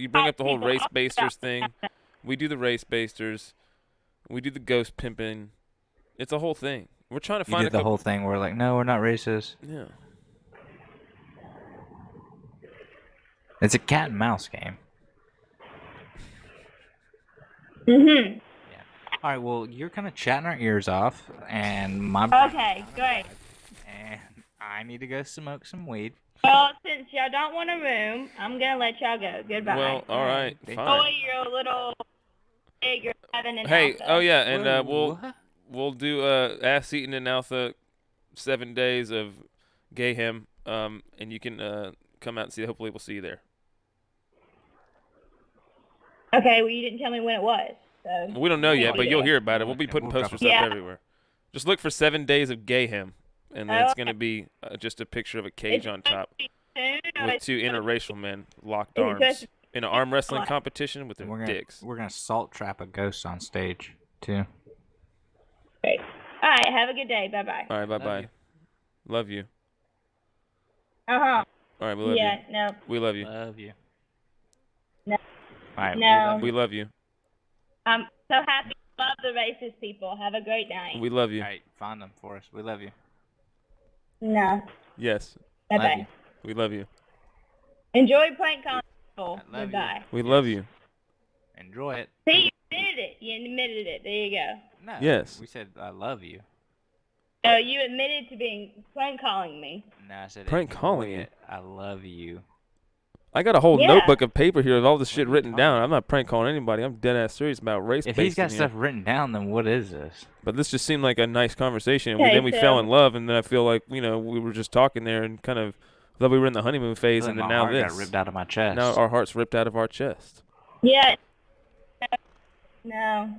race basters thing. We do the race basters. We do the ghost pimping. It's a whole thing. We're trying to You find did the whole thing. We're like, no, we're not racist. Yeah. It's a cat and mouse game. Mhm. All right. Well, you're kind of chatting our ears off, and my. Okay, great. And I need to go smoke some weed. Well, since y'all don't want a room, I'm gonna let y'all go. Goodbye. Well, all right, Enjoy fine. your little egg you're having in Hey, Alpha. oh yeah, and we'll do ass eating in Alpha 7 days of Gayhem, and you can come out and see. Hopefully, we'll see you there. Okay, well you didn't tell me when it was. So. We don't know yet, but you'll hear about it. We'll be putting posters Yeah. up everywhere. Just look for 7 days of Gayhem, and then it's gonna be just a picture of a cage on top with two interracial men locked arms in an arm wrestling competition with their dicks. We're gonna salt trap a ghost on stage too. Great. All right, have a good day. Bye bye. All right, bye bye. Love you. Uh huh. All right, we love you. Yeah, no. We love you. Love you. No. All right. No. We love you. I'm so happy. Love the racist people. Have a great night. We love you. All right, find them for us. We love you. No. Yes. Bye bye. We love you. Enjoy prank calling. Oh, goodbye. We love you. Enjoy it. See, you admitted it. You admitted it. There you go. No. Yes. We said I love you. Oh, you admitted to being prank calling me. No, I said Prank enjoy calling it. I love you. I got a whole Yeah. notebook of paper here with all this shit written down. I'm not prank calling anybody. I'm dead ass serious about race. If he's got stuff written down, then what is this? But this just seemed like a nice conversation. Okay, Then we so- fell in love, and then I feel like we were just talking there and kind of thought we were in the honeymoon phase, Like and then my now heart this. got ripped out of my chest. Now our heart's ripped out of our chest. Yeah. No.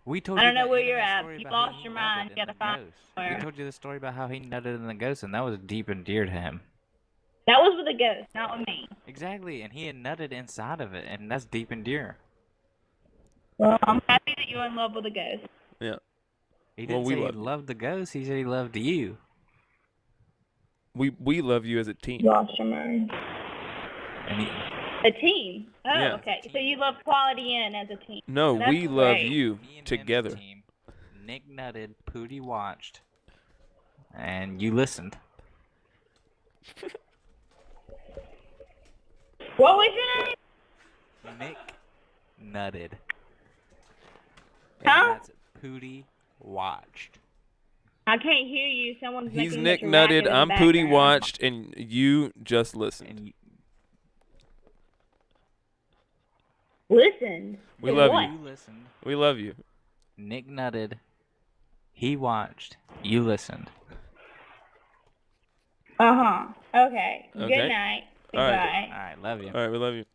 We told I you don't know that where internet you're at. story You about how lost he your nutted mind. in You gotta the find ghost. somewhere. We told you the story about how he nutted in the ghost, and that was deep and dear to him. That was with a ghost, not with me. Exactly, and he had nutted inside of it, and that's deep and dear. Well, I'm happy that you're in love with a ghost. Yeah. He Well, didn't we say he love you. loved the ghost. He said he loved you. We love you as a team. Lost your mind. And he, A team. Oh, Yeah. okay. So you love Quality Inn as a team. No, That's we love great. you me and him as a together. team. Nick nutted, Pootie watched, and you listened. What was your name? Nick nutted. Huh? And that's Pootie watched. I can't hear you. Someone's He's making Nick this racket nutted. in the I'm Pootie background. watched, and you just listened. And you, Listen. We To love what? you listened. We love you. Nick nutted. He watched. You listened. Uh-huh. Okay. Okay. Good night. All right. Goodbye. All right, love you. All right, we love you.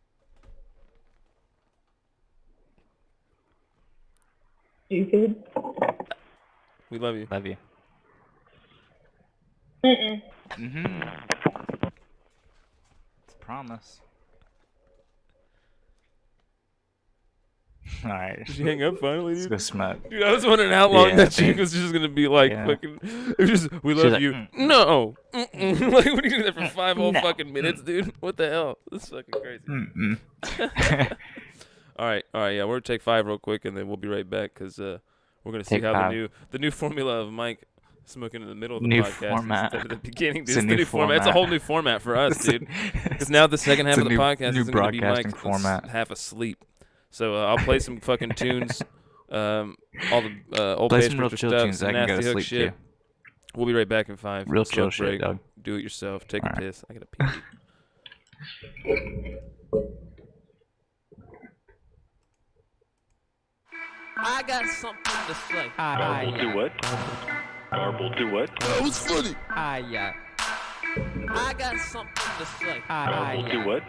Stupid. We love you. Love you. Mm-mm. Mm-hmm. It's a promise. All right. Did you hang up finally, Let's dude? go smoke. Dude, I was wondering how long Yeah, that chick dude. was just gonna be like Yeah. fucking. It was just, we She's love like, you. "Mm." No. Mm-mm. Like, what are you doing that for 5 whole No. fucking minutes, dude? What the hell? This is fucking crazy. Mm-mm. All right, yeah, we're gonna take 5 real quick, and then we'll be right back because we're gonna see Take how 5. the new formula of Mike smoking in the middle of the New podcast format. instead of the beginning. It's This a is the new new format. It's a format. whole new format for us, It's a- dude. Because now the second half it's of a the new- podcast new is gonna be broadcasting Mike format. half asleep. So I'll play some fucking tunes, all the old Play bass some real Grifter chill stuff, tunes some I can go nasty to hook sleep shit. to. We'll be right back in 5. Real Smoke chill shit, break. dog. Do it yourself. Take a All right. piss. I gotta pee. I got something to say. Garble do what? Garble do what? That was funny. I got something to say. Garble do what?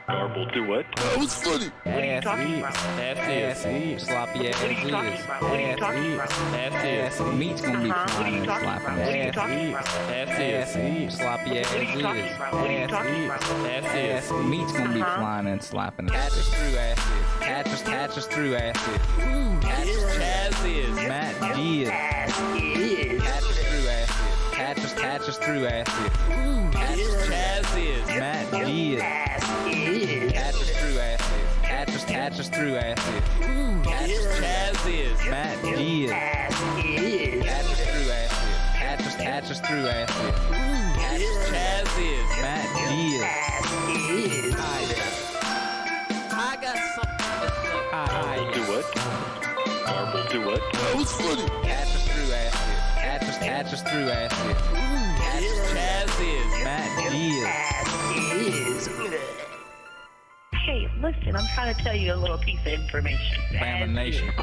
Garble do what? That was funny. Ass eats. Sloppy ass eats. Ass eats. Meat's gonna be flying and slapping. Ass eats. Sloppy ass eats. Ass eats. Meat's gonna be flying and slapping. Catch us through asses. Catch us through asses. Chaz is. Matt G is. Catch us through asses. Catch us through asses. Chaz is. Matt G is. Catch us through asses. Catch us through asses. Chaz is. Matt G is. Catch us through asses. Catch us through asses. Chaz is. Matt G is. I got something to say. Garble do what? Garble do what? That was funny. Catch us through asses. Catch us through asses. Chaz is. Matt G is. Hey, listen, I'm trying to tell you a little piece of information. Lamination.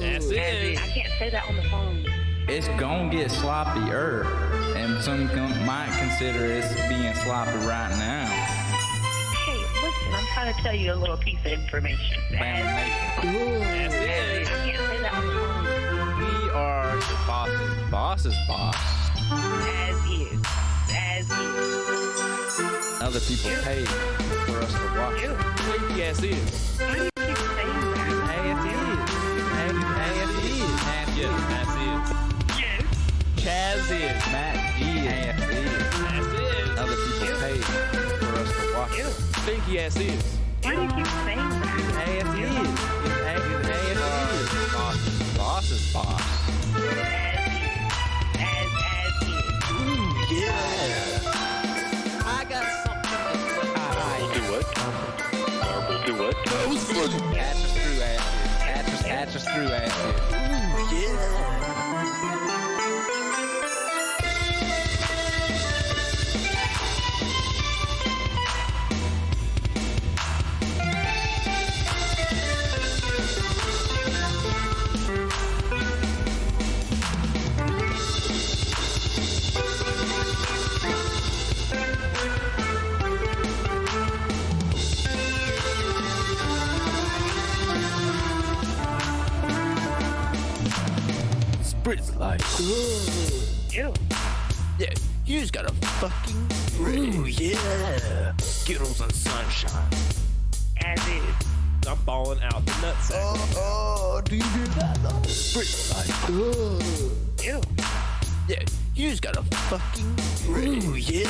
That's it. I can't say that on the phone. It's gonna get sloppier, and some might consider it's being sloppy right now. Hey, listen, I'm trying to tell you a little piece of information. Lamination. That's it. I can't say that on the phone. We are the bosses. Boss's boss. As you. As you. Other people pay for us to watch it. Yes, it is. Why do you keep saying that? As is. Yes. Chaz is. Matt G is. Other people pay for us to watch it. Think yes, it is. Why do you keep saying that? As is. Boss's boss. As you. I got something to say. Garble do what? Do what? That was funny. Catch us through acid. Catch us through acid. Ooh, yeah. Spritz like, Ew. yeah, you just got a fucking ooh, yeah. Skittles and sunshine. As is. I'm balling out the nutsack. Oh, do you hear that though? Spritz like, Ew. yeah, you just got a fucking ooh, yeah.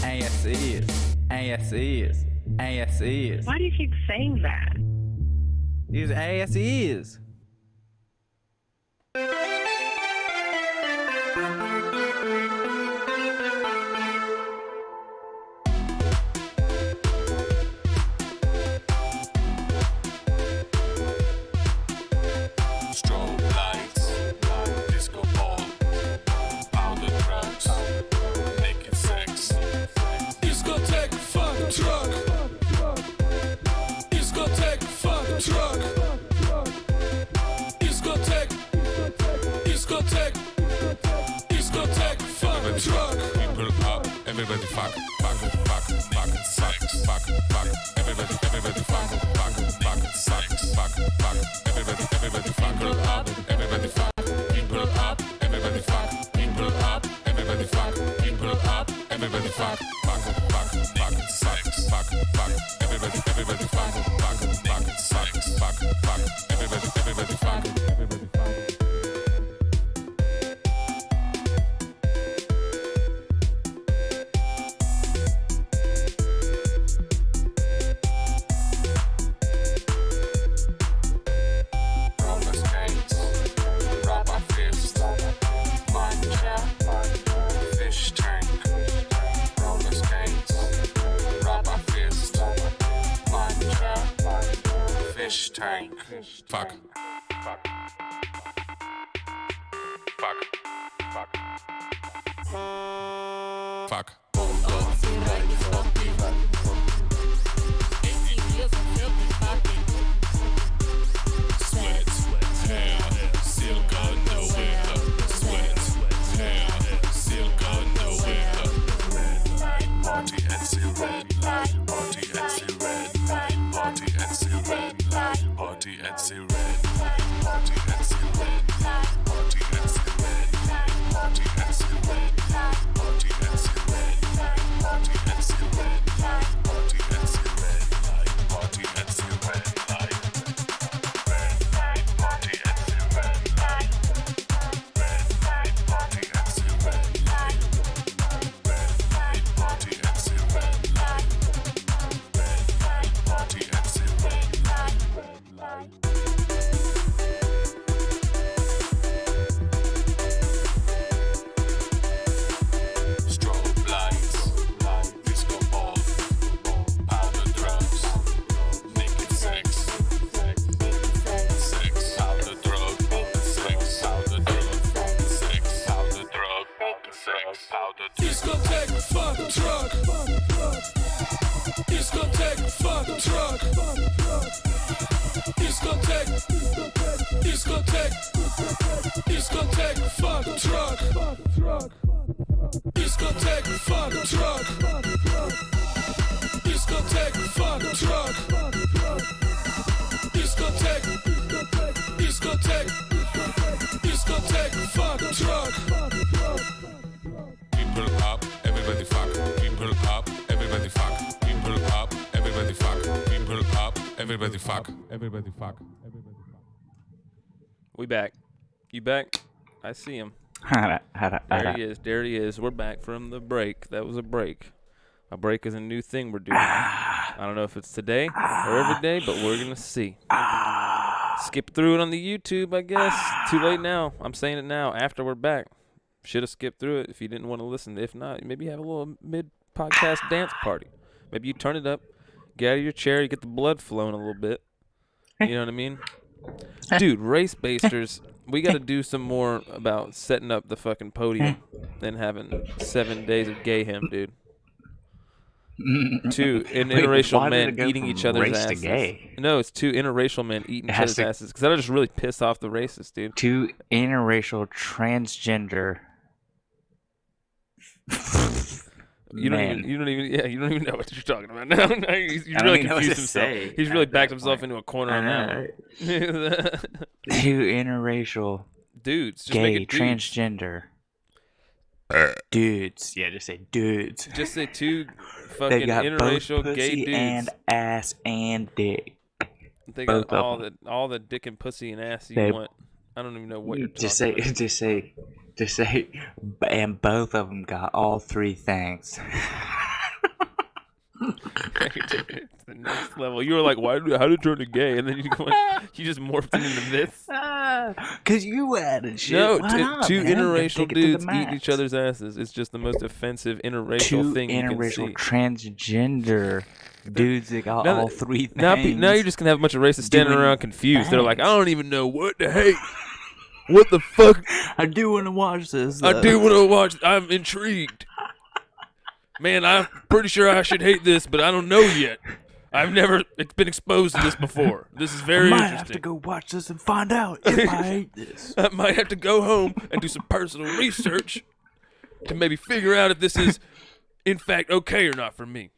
Yes, it is. Yes, it is. Yes, it is. Why do you keep saying that? Use ass is. Strobe lights, disco ball, powder drugs, naked sex. Discotheque, fuck truck. Discotheque, fuck truck. Discotheque, fuck truck. People up, everybody fuck, sex, fuck. Everybody fuck, sex, fuck. Everybody fuck, people up, everybody fuck, people up, everybody fuck, people up, everybody fuck, people up, everybody fuck, sex, fuck. Everybody fuck, sex, fuck. Everybody fuck. Roller skates, rubber fist, manja, fish tank. Roller skates, rubber fist, manja, fish tank. Fuck. Sweat, hair, silk underwear. Sweat, hair, silk underwear. Party at the red light. Party at the red light. Party at the red light. Party at the red light. Party at the red light. Party at the red light. Party at the red light. Party at the red light. Party at the red light. Party at the red light. Party at the red light. Red light. Party at the red light. Red light. Party at the red light. Red light. Party at the red light. Red light. Party at the red light. Strobe lights, disco ball, powder drugs, naked sex, powder drug, sex, powder drug, sex, powder drug, sex, powder drug. Discotheque, fuck truck. Discotheque, fuck truck. Discotheque, fuck truck. Discotheque, fuck truck. Discotheque, fuck truck. Discotheque, fuck truck. People up, everybody fuck. People up, everybody fuck. People up, everybody fuck. People up, everybody fuck. Everybody fuck. We back. You back? I see him. There he is. There he is. We're back from the break. That was a break. A break is a new thing we're doing. I don't know if it's today or every day, but we're going to see. Skip through it on the YouTube, I guess. Too late now. I'm saying it now after we're back. Should have skipped through it if you didn't want to listen. If not, maybe have a little mid-podcast dance party. Maybe you turn it up, Get out of your chair, you get the blood flowing a little bit. You know what I mean? Dude, race basters, we got to do some more about setting up the fucking podium and having 7 days of gayhem, dude. 2 interracial men eating each other's asses. Gay? No, it's 2 interracial men eating each other's asses. Because that'll just really piss off the racists, dude. 2 interracial transgender. You don't even know what you're talking about now. He's really confused himself. He's really backed himself into a corner on that one. 2 interracial dudes, just gay, make it dudes. Transgender dudes. Yeah, just say dudes. Just say 2 fucking they got interracial both gay pussy dudes. And ass and dick. They both got all the dick and pussy and ass you want. I don't even know what you're talking about. Just say, and both of them got all 3 things. You're taking it to the next level. You were like, how did it turn to gay? And then you just morphed it into this. Because you added shit. No, Why not, 2 man? interracial Take it to the dudes max. eating each other's asses. It's just the most offensive interracial thing you can see. 2 interracial transgender dudes that got all 3 things. Now you're just going to have a bunch of racists standing around confused. They're like, I don't even know what to hate. What the fuck? I do want to watch this. I do want to watch. I'm intrigued. Man, I'm pretty sure I should hate this, but I don't know yet. I've never been exposed to this before. This is very interesting. I might have to go watch this and find out if I hate this. I might have to go home and do some personal research to maybe figure out if this is, in fact, okay or not for me.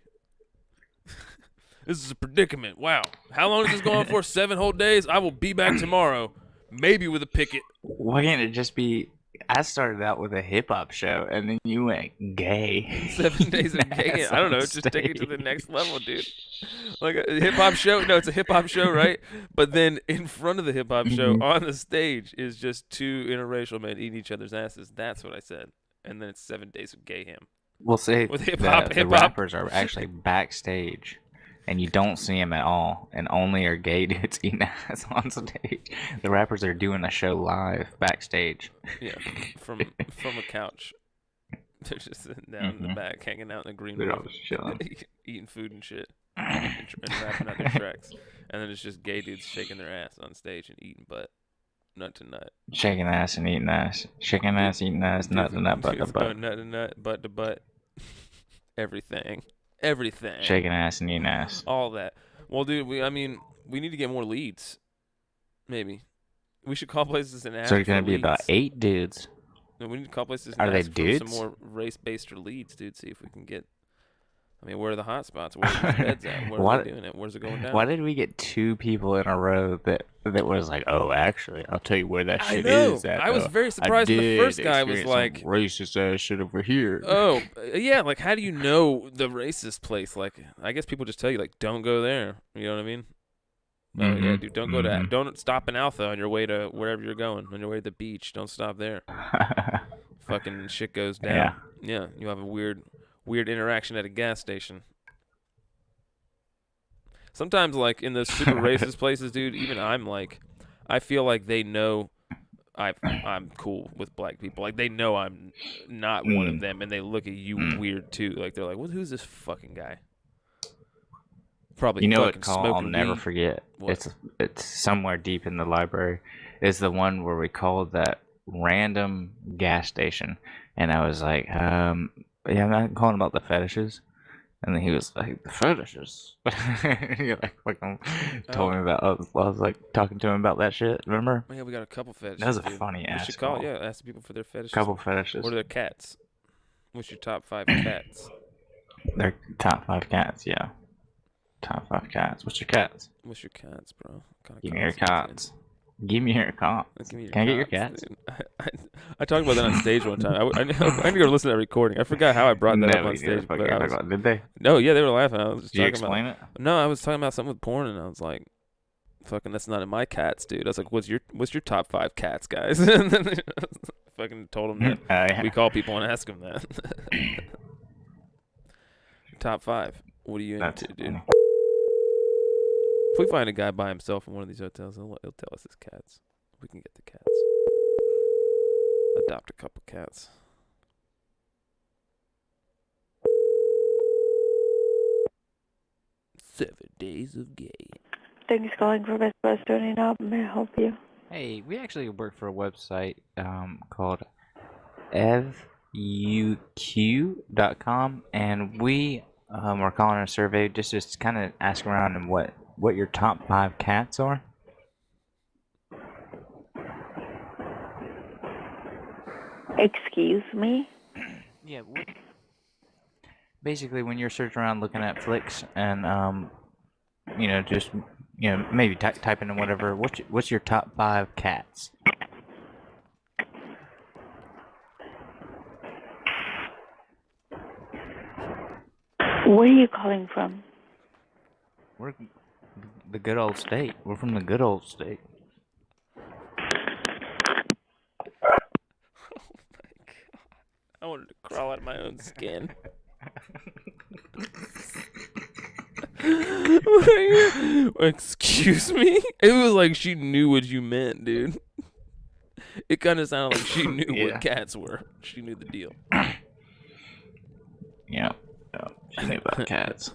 This is a predicament. Wow. How long is this going on for? 7 whole days? I will be back tomorrow, maybe with a picket. Why can't it just be... I started out with a hip-hop show, and then you went gay. 7 days of gay. I don't know. Just take it to the next level, dude. Like a hip-hop show? No, it's a hip-hop show, right? But then in front of the hip-hop show, on the stage, is just 2 interracial men eating each other's asses. That's what I said. And then it's 7 days of gayhem. We'll say with hip-hop. The rappers are actually backstage. And you don't see them at all, and only are gay dudes eating ass on stage. The rappers are doing a show live backstage. Yeah, from a couch. They're just sitting down in the back, hanging out in the green room, eating food and shit, and rapping out their tracks. And then it's just gay dudes shaking their ass on stage and eating butt, nut to nut. Shaking ass and eating ass, shaking ass, eating ass, nut to nut, butt to butt. Nut to nut, butt to butt. Everything. Everything. Shaking ass and eating ass. All that. Well, dude, we need to get more leads. Maybe. We should call places and ask. So it's going to be about 8 dudes. No, we need to call places and are ask they for dudes? some more race-based leads, dude. See if we can get... I mean, where are the hot spots? Where are the beds at? Where are we doing it? Where's it going down? Why did we get 2 people in a row that was like, oh, actually, I'll tell you where that shit is at. I was very surprised when the first guy was like... racist ass shit over here. Oh, yeah, like, how do you know the racist place? Like, I guess people just tell you, like, don't go there. You know what I mean? Oh, yeah, dude, don't go to... Don't stop in Alpha on your way to wherever you're going. On your way to the beach. Don't stop there. Fucking shit goes down. Yeah, you have a weird interaction at a gas station. Sometimes, like, in those super racist places, dude, even I'm like, I feel like they know I'm cool with black people. Like, they know I'm not one of them, and they look at you weird, too. Like, they're like, well, who's this fucking guy? Probably fucking call I'll never forget. What? It's somewhere deep in the library. It's the one where we called that random gas station, and I was like, yeah, I'm not calling about the fetishes. And then he was like, the fetishes. He like fucking told me about. I was like talking to him about that shit. Remember? Yeah, we got a couple fetishes. That was a dude. funny ass. We should call. Yeah, ask people for their fetishes. Couple fetishes. What are their cats? What's your top 5 cats? Their top 5 cats. Yeah. Top 5 cats. What's your cats? What's your cats, bro? Give me your cats. Give me your cats. Can I get your cats? I talked about that on stage one time. I need to go listen to that recording. I forgot how I brought that up on stage. But did they? No, yeah, they were laughing. I was just Did you talking explain about, it? No, I was talking about something with porn, and I was like, "Fucking, that's not in my cats, dude." I was like, "What's your top 5 cats, guys?" And then fucking told them that we call people and ask them that. Top 5. What are you into, dude? If we find a guy by himself in one of these hotels, he'll tell us his cats. We can get the cats. Adopt a couple cats. Seven Days of Gay. Thanks for calling for Best Buster. May I help you? Hey, we actually work for a website called evuq.com, and we are calling a survey just to kind of ask around and what your top 5 cats are. Excuse me? Yeah. Basically, when you're searching around looking at flicks and just maybe type in whatever. What's your top 5 cats? Where are you calling from? We're the good old state. We're from the good old state. I wanted to crawl out of my own skin. Excuse me? It was like she knew what you meant, dude. It kind of sounded like she knew what cats were. She knew the deal. Yeah, she knew about cats.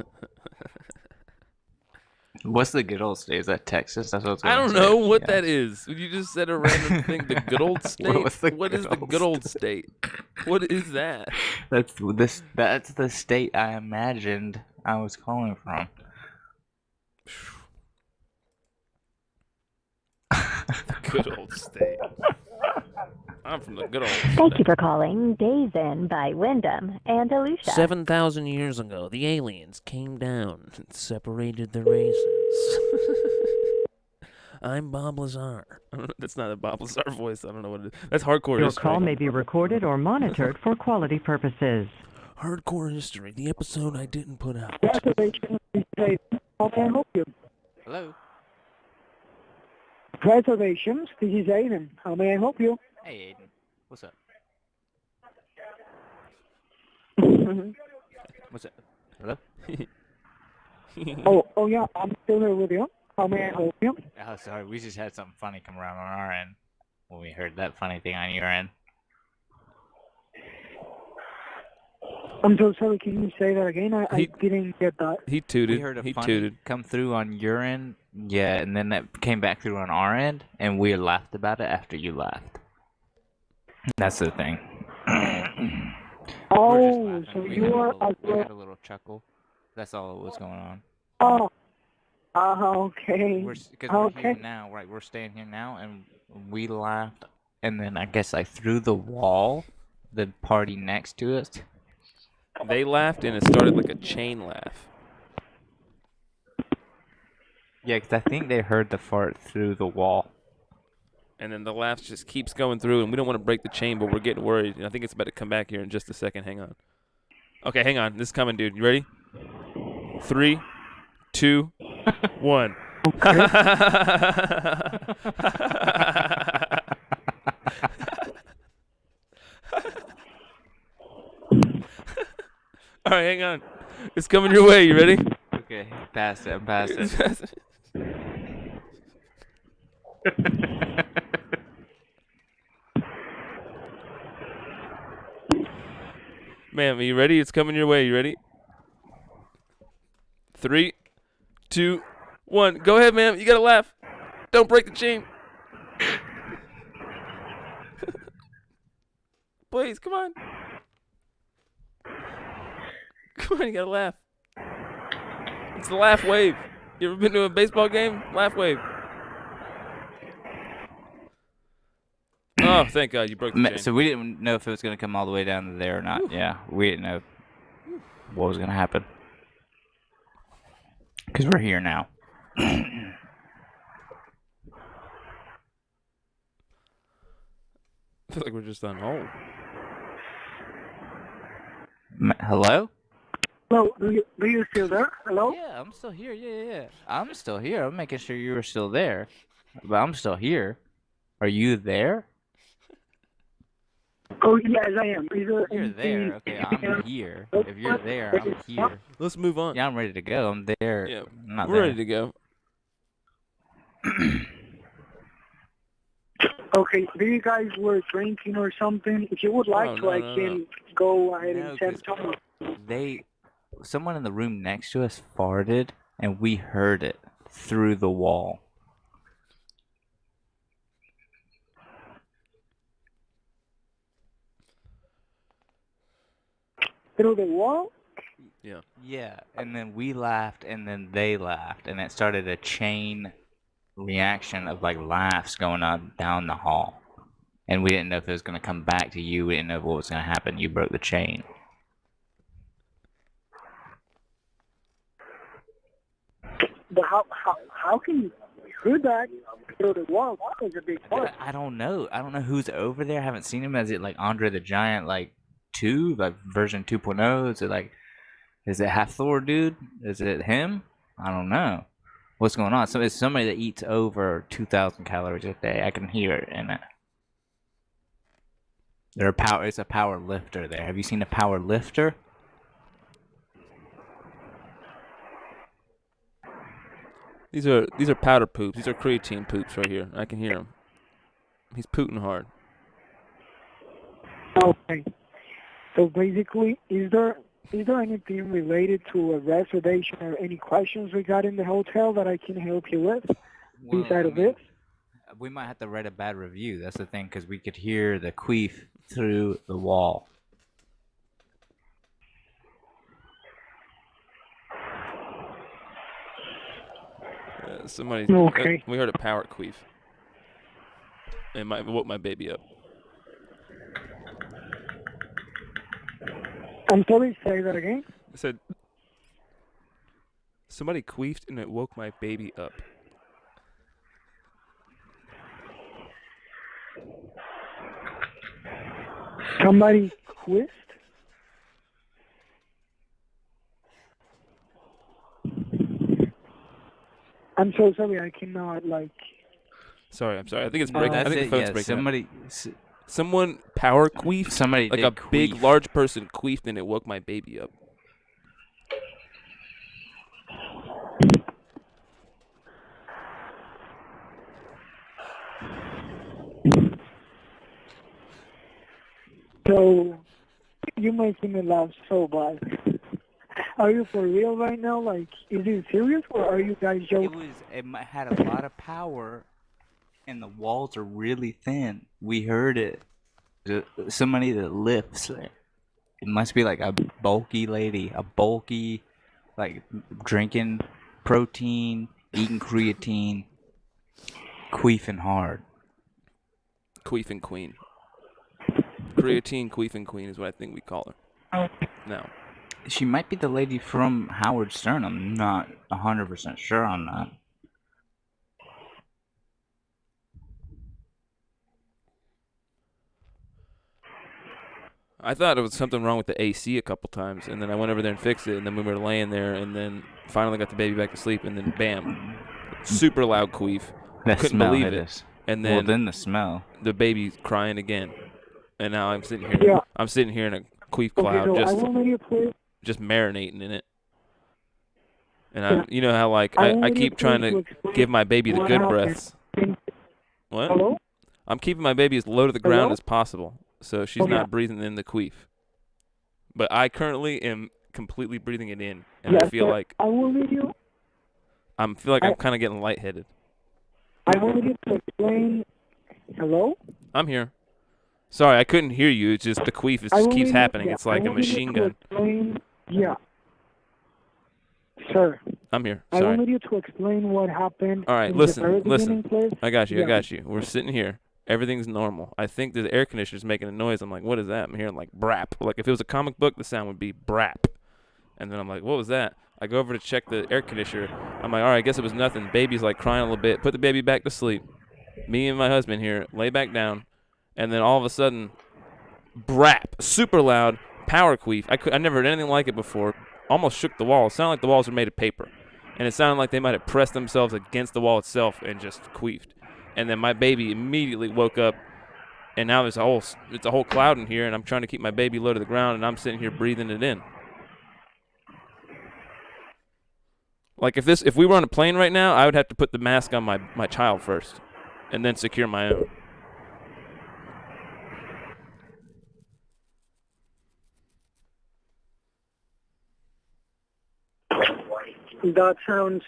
What's the good old state? Is that Texas? That's what I don't know what that is. You just said a random thing. The good old state? What is the good old state? What is that? That's the state I imagined I was calling from. The good old state. I'm from the good old state. Thank you for calling Days Inn by Wyndham and Alicia. 7,000 years ago, the aliens came down and separated the races. I'm Bob Lazar. That's not a Bob Lazar voice. I don't know what it is. That's hardcore Your history. call may be recorded or monitored for quality purposes. Hardcore history, the episode I didn't put out. How can I help you? Hello. Preservations, this is Aiden. How may I help you? Hey, Aiden. What's up? What's up? Hello? oh yeah, I'm still here with you. How may I help you? Oh, sorry. We just had something funny come around on our end when we heard that funny thing on your end. I'm so sorry, can you say that again? I didn't get that. He tooted. We heard a he funny tooted. come through on your end, yeah, and then that came back through on our end, and we laughed about it after you laughed. That's the thing. Oh, so you are we had a little chuckle. That's all that was going on. Oh. Okay. Because we're here now, right? We're staying here now, and we laughed, and then I guess through the wall, the party next to us. They laughed, and it started like a chain laugh. Yeah, because I think they heard the fart through the wall. And then the laugh just keeps going through, and we don't want to break the chain, but we're getting worried. And I think it's about to come back here in just a second. Hang on. Okay, hang on. This is coming, dude. You ready? 3, 2, 1. All right, hang on. It's coming your way. You ready? Okay, past it. I'm past it. Ma'am, are you ready? It's coming your way. You ready? 3, 2, 1. Go ahead, ma'am. You gotta laugh. Don't break the chain. Please, come on. Come on, you gotta laugh. It's the laugh wave. You ever been to a baseball game? Laugh wave. Oh, thank God you broke the chain. So we didn't know if it was going to come all the way down to there or not. Yeah, we didn't know what was going to happen. Because we're here now. I feel like we're just on hold. Hello? Hello, do you still there? Hello? Yeah, I'm still here. Yeah. I'm still here. I'm making sure you were still there. But I'm still here. Are you there? Oh, yes, I am. You're there. Okay, I'm here. If you're there, I'm here. Let's move on. Yeah, I'm ready to go. I'm there. Yeah, I'm not we're there. ready to go. Okay, do you guys were drinking or something? If you would like to, I can go ahead and send someone. Someone in the room next to us farted and we heard it through the wall. Through the wall? Yeah. Yeah, and then we laughed, and then they laughed, and it started a chain reaction of like laughs going on down the hall. And we didn't know if it was going to come back to you. We didn't know what was going to happen. You broke the chain. But how can you hear that through the wall? That was a big part. I don't know. I don't know who's over there. I haven't seen him. Is it like Andre the Giant, like 2, like version 2.0? Is it Hathor dude? Is it him? I don't know. What's going on? So it's somebody that eats over 2,000 calories a day. I can hear it in it. It's a power lifter there. Have you seen a power lifter? These are powder poops. These are creatine poops right here. I can hear him. He's pooting hard. Okay. So basically, is there anything related to a reservation or any questions regarding the hotel that I can help you with beside of this? We might have to write a bad review. That's the thing, because we could hear the queef through the wall. Somebody. Okay. We heard a power queef. It might woke my baby up. I'm sorry, say that again? I said, somebody queefed and it woke my baby up. Somebody quist? I'm so sorry, I cannot, like... Sorry, I'm sorry. I think it's breaking. I think the phone's breaking. Somebody... Someone power queefed. Somebody like did a queef. big, large person queefed and it woke my baby up. So, you're making me laugh so bad. Are you for real right now? Like, is it serious or are you guys joking? It had a lot of power, and the walls are really thin. We heard it. Somebody that lifts. It must be like a bulky lady, like drinking protein, eating creatine, queefing hard. Queefing queen. Creatine queefing queen is what I think we call her. No. She might be the lady from Howard Stern. I'm not 100% sure on that. I thought it was something wrong with the AC a couple times, and then I went over there and fixed it, and then we were laying there, and then finally got the baby back to sleep, and then bam, super loud queef. That Couldn't smell believe hit it. us. And Well, then then the smell. The baby's crying again, and now I'm sitting here. Yeah. I'm sitting here in a queef Okay, cloud, so I will make it clear. just marinating in it. And you know how like I keep trying to give my baby the good breaths. What? Hello? I'm keeping my baby as low to the ground Hello? as possible, so she's Okay. not breathing in the queef. But I currently am completely breathing it in, and I Yes, feel sir. like I will need you. I'm kind of getting lightheaded. I wanted you to explain. Hello? I'm here. Sorry, I couldn't hear you. It's just the queef I just will keeps need- happening. yeah, It's like I a wanted you machine to gun. Explain, yeah. Sir. I'm here. I Sorry. wanted you to explain what happened. All right, in the very listen. beginning, please. I got you. Yeah. I got you. We're sitting here. Everything's normal. I think the air conditioner's making a noise. I'm like, what is that? I'm hearing like brap. Like if it was a comic book, the sound would be brap. And then I'm like, what was that? I go over to check the air conditioner. I'm like, all right, I guess it was nothing. Baby's like crying a little bit. Put the baby back to sleep. Me and my husband here lay back down, and then all of a sudden, brap, super loud, power queef. I never heard anything like it before. Almost shook the wall. It sounded like the walls were made of paper, and it sounded like they might have pressed themselves against the wall itself and just queefed. And then my baby immediately woke up, and now it's a whole cloud in here, and I'm trying to keep my baby low to the ground, and I'm sitting here breathing it in. Like if we were on a plane right now, I would have to put the mask on my child first, and then secure my own. That sounds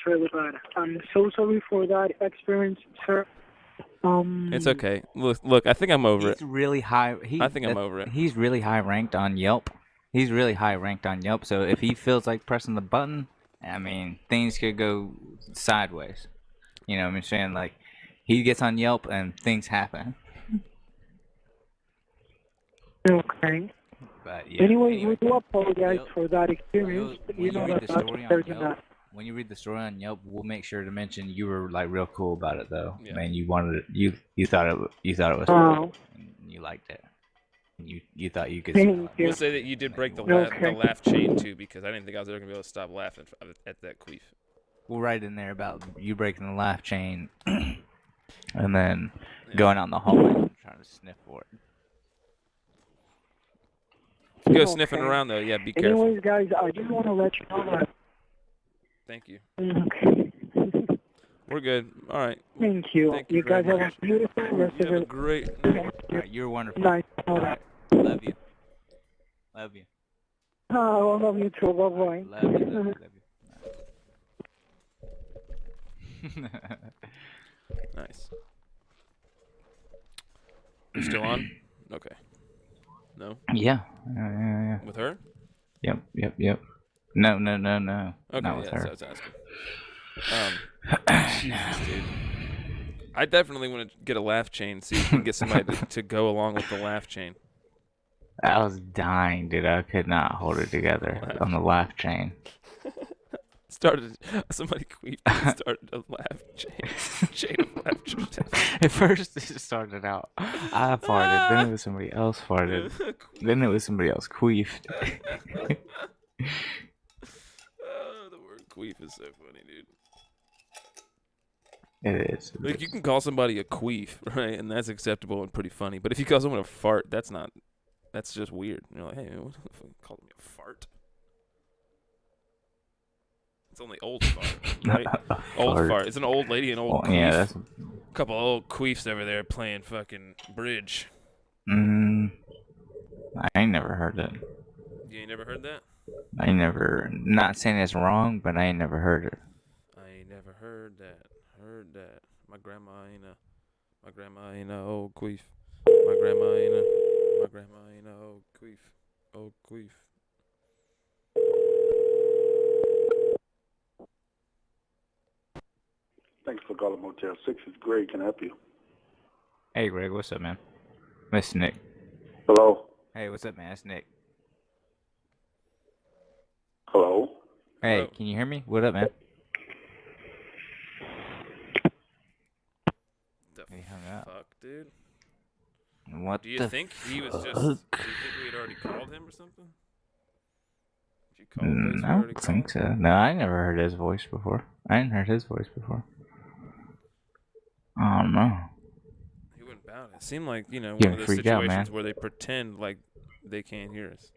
really bad. I'm so sorry for that experience, sir. It's okay. Look, I think I'm over it. He's really high. I think I'm over it. He's really high ranked on Yelp. So if he feels like pressing the button, I mean, things could go sideways. You know what I'm saying? Like, he gets on Yelp and things happen. Okay. But yeah. Anyway, we do apologize for that experience. When you read the story on Yelp, we'll make sure to mention you were like real cool about it, though. Yeah. Man, you thought it was cool, and you liked it. And you thought you could. We'll say that you did break the laugh chain too, because I didn't think I was ever gonna be able to stop laughing at that queef. We'll write in there about you breaking the laugh chain, and then going out in the hallway and trying to sniff for it. Go sniffing around though. Yeah, be careful. Anyways, guys, I just want to let you know that. Thank you. Okay. We're good. All right. Thank you. You guys have a beautiful rest of Have a it. great. You're wonderful. Nice. Love you. Love you. Oh, I love you too. Bye-bye. Love you. Nice. You still on? Okay. No? Yeah. With her? Yep. No. Okay, Not with her. So I was asking. Jesus, dude. I definitely want to get a laugh chain, see if we can get somebody to go along with the laugh chain. I was dying, dude. I could not hold it together on the laugh chain. Somebody queefed and started a laugh chain of laughter. At first, it started out, I farted, then it was somebody else farted, then it was somebody else queefed. Oh, the word queef is so funny, dude. It is. Like, you can call somebody a queef, right? And that's acceptable and pretty funny. But if you call someone a fart, that's just weird. You're like, hey, what the fuck, call me a fart? It's only old fart, right? Old fart. It's an old lady and old queef. Yeah, that's a couple of old queefs over there playing fucking bridge. I ain't never heard that. You ain't never heard that? Not saying it's wrong, but I ain't never heard it. I ain't never heard that. My grandma ain't a old queef. My grandma ain't a old queef. Old queef. Thanks for calling Motel 6. It's Greg. Can I help you? Hey, Greg, what's up, man? It's Nick. Hello? Hey, what's up, man? It's Nick. Hello? Hey, Hello. Can you hear me? What up, man? He hung up. Fuck, dude. What Do you the think he was just... fuck? Do you think we had already called him or something? Did you call the place we I already don't think so. No, I never heard his voice before. I ain't heard his voice before. I don't know. He wouldn't bout it. It seemed like, one Getting of those freaked out, situations man. where they pretend like they can't hear us.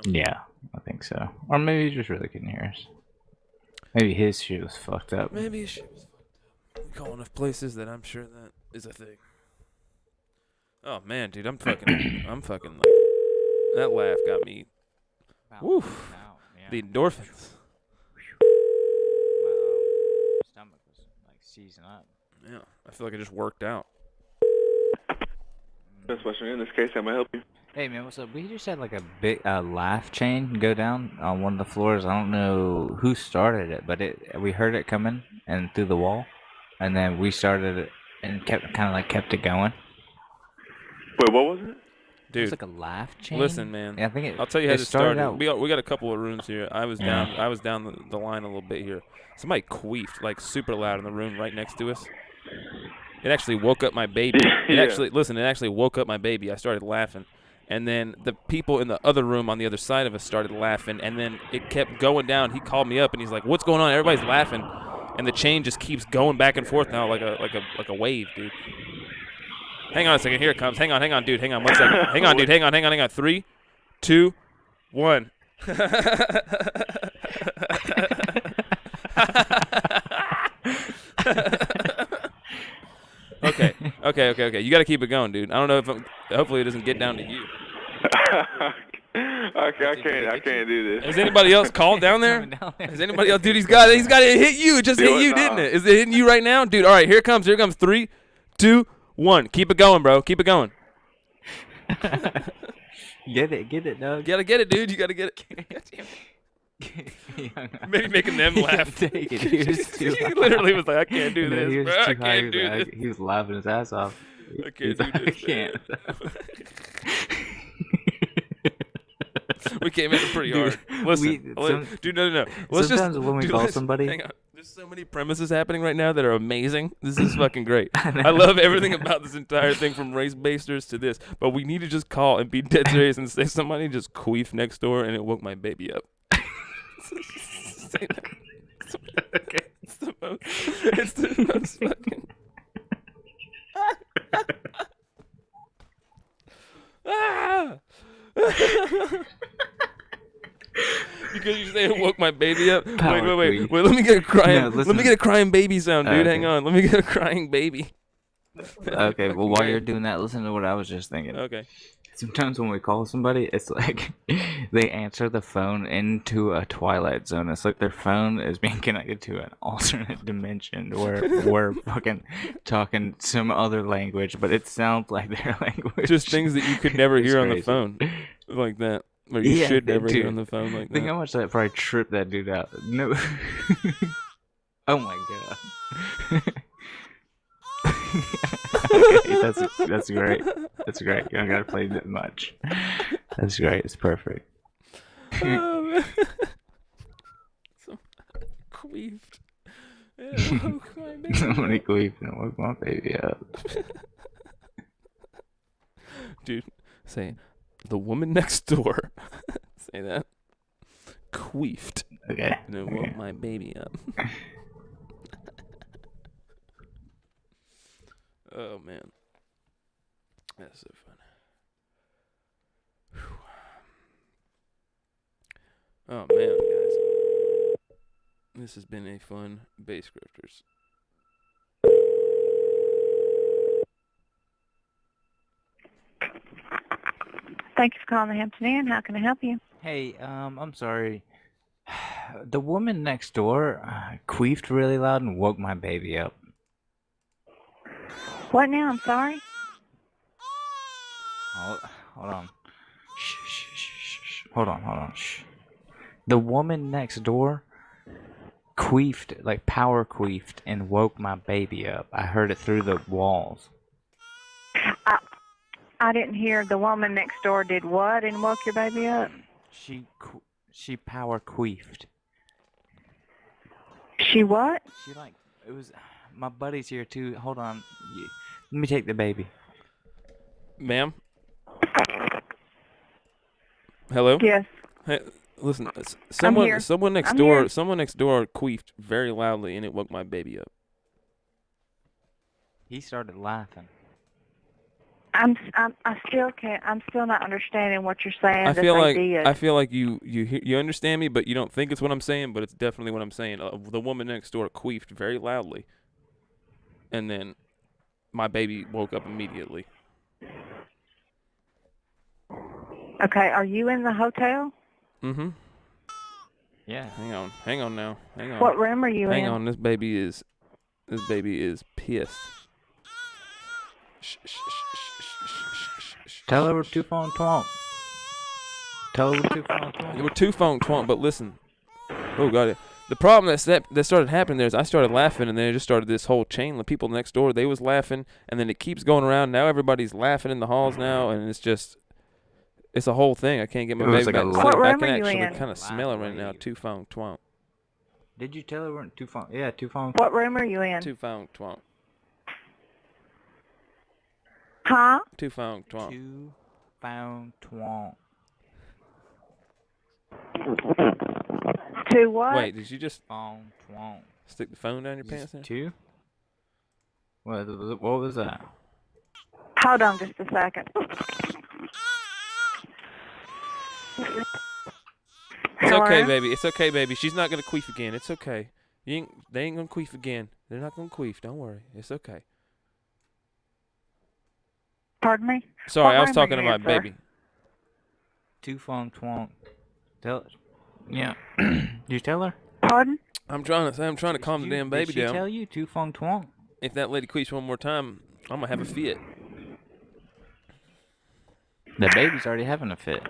Yeah, I think so. Or maybe he just really couldn't hear us. Maybe his shit was fucked up. Maybe his shit was fucked up. We call enough places that I'm sure that is a thing. Oh man, dude, I'm fucking like, that laugh got me. Woof. The endorphins. My stomach was like seizing up. Yeah, I feel like I just worked out. Best Western in this case, how may I help you? Hey man, what's up? We just had like a big laugh chain go down on one of the floors. I don't know who started it, but we heard it coming and through the wall, and then we started it and kept it going. Wait, what was it? Dude, it was like a laugh chain. Listen, man. Yeah, I think I'll tell you how it started. out. We got a couple of rooms here. I was down the line a little bit here. Somebody queefed like super loud in the room right next to us. It actually woke up my baby. It actually woke up my baby. I started laughing. And then the people in the other room on the other side of us started laughing, and then it kept going down. He called me up and he's like, "What's going on?" Everybody's laughing, and the chain just keeps going back and forth now like a wave, dude. Hang on a second. Here it comes. Hang on, dude. Hang on 1 second. Hang on, dude. Hang on. 3, 2, 1. Okay. You got to keep it going, dude. I don't know if hopefully it doesn't get down to you. I I can't do this. Has anybody else called down there? Has anybody else? Dude, he's got it hit you. It just hit you, didn't it? Is it hitting you right now? Dude, all right, here it comes. 3, 2, 1. Keep it going, bro. Keep it going. Get it, dog. You gotta get it, dude. You gotta get it. Maybe making them laugh. Take it. He was too He literally was like, I can't do this, He was bro. too I high. can't do this. He was laughing his ass off. I can't do this. I can't. We came at it pretty hard. Listen, dude, no. Let's sometimes when we call somebody, hang on. There's so many premises happening right now that are amazing. This is fucking great. I love everything about this entire thing, from race basters to this. But we need to just call and be dead serious and say somebody just queefed next door and it woke my baby up. Say that. Okay. It's the most fucking. Because you say it woke my baby up. Wait. Let me get a crying. Let me get a crying baby sound, dude. Hang on. Let me get a crying baby. Okay. Well, while you're doing that, listen to what I was just thinking. Okay. Sometimes when we call somebody, it's like they answer the phone into a Twilight Zone. It's like their phone is being connected to an alternate dimension where we're fucking talking some other language, but it sounds like their language. Just things that you could never hear on the phone, like that. Or you should never hear on the phone like that. Think how much that probably tripped that dude out. No. Oh my god. Okay, that's great. That's great. You don't gotta play that much. That's great. It's perfect. Oh, man. So queefed. Somebody queefed and woke my baby up. Dude, say the woman next door. Say that. Queefed. Okay. And it woke my baby up. Oh man, that's so fun. Whew. Oh man, guys, this has been a fun Bass Grifters. Thank you for calling the Hampton Inn. How can I help you? Hey, I'm sorry. The woman next door queefed really loud and woke my baby up. What now? I'm sorry. Hold on. Shh. Hold on. Shh. The woman next door queefed, like power queefed, and woke my baby up. I heard it through the walls. I didn't hear. The woman next door did what and woke your baby up? She power queefed. She what? She it was. My buddy's here too. Hold on. Let me take the baby. Ma'am? Hello? Yes. Hey, listen. Someone next door queefed very loudly and it woke my baby up. He started laughing. I still can't. I'm still not understanding what you're saying. I feel like you understand me, but you don't think it's what I'm saying. But it's definitely what I'm saying. The woman next door queefed very loudly, and then my baby woke up immediately. Okay, are you in the hotel? Mm-hmm. Yeah. Hang on now. Hang on. What room are you in? Hang on. This baby is pissed. Tell her we're two phone twonk. Tell her we're two phone twonk. We're two phone twonk, but listen. Oh, got it. The problem that started happening there is I started laughing, and then it just started this whole chain of people next door. They was laughing, and then it keeps going around. Now everybody's laughing in the halls now, and it's a whole thing. I can't get my baby back. What room I can are you actually in? kind of smell it right now. Two phone twonk. Did you tell her we're in two phone? Yeah, two phone. What room are you in? Two phone twonk. Huh? Two phone twonk. Two phone twonk. Two what? Wait, did you just phone twonk stick the phone down your pants there? Two? What was that? Hold on just a second. It's okay, baby. It's okay, baby. She's not gonna queef again. It's okay. They ain't gonna queef again. They're not gonna queef. Don't worry. It's okay. Pardon me? Sorry, What I was room talking are to you my in, sir? baby. Two phone twonk. Yeah. Did you tell her? Pardon? I'm trying to calm the damn baby Did she down. tell you two phone twonk? If that lady queefs one more time, I'm gonna have a fit. The baby's already having a fit.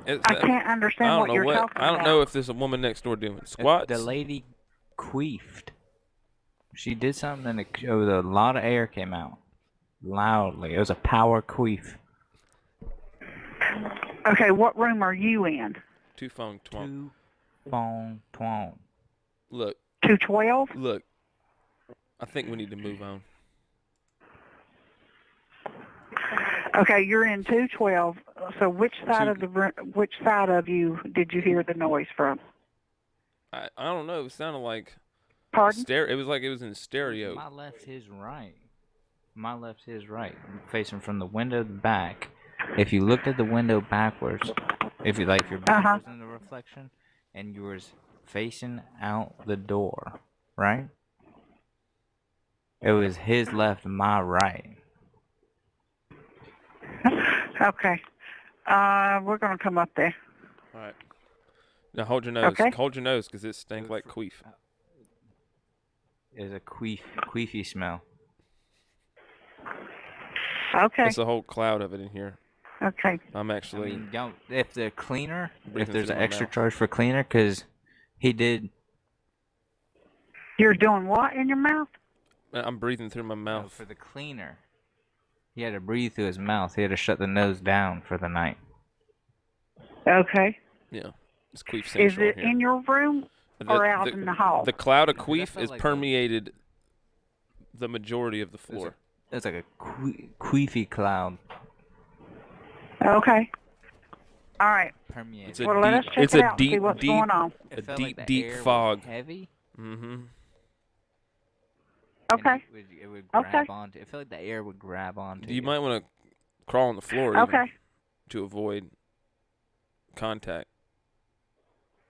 I can't understand what you're talking about. I don't know if there's a woman next door doing squats. The lady queefed. She did something and a lot of air came out. Loudly. It was a power queef. Okay, what room are you in? Two phone twonk. Two phone twonk. Look. 212? Look. I think we need to move on. Okay, you're in 212. So which side of you did you hear the noise from? I don't know. It sounded like. Pardon? It was like it was in stereo. My left, his right. My left, his right. Facing from the window back. If you looked at the window backwards, if your back was in the reflection, and you was facing out the door, right? It was his left, my right. Okay. We're going to come up there. All right. Now hold your nose. Okay. Hold your nose, because it stank like queef. It's a queefy smell. Okay. It's a whole cloud of it in here. Okay. I'm actually. I mean, if the cleaner, if there's through an my extra mouth. charge for cleaner, because he did. You're doing what in your mouth? I'm breathing through my mouth. For the cleaner, he had to breathe through his mouth. He had to shut the nose down for the night. Okay. Yeah. It's queef Is central it here. in your room or out in the hall? The cloud of queef felt is like permeated the majority of the floor. It's like a queefy cloud. Okay. All right. Permeated. It's a Well, let us check it's it a out and deep, see what's deep, going on. a It felt deep, like the deep air was fog. heavy. Mm-hmm. Okay. It would grab onto. It felt like the air would grab onto. You might want to crawl on the floor. Okay. Even, to avoid contact.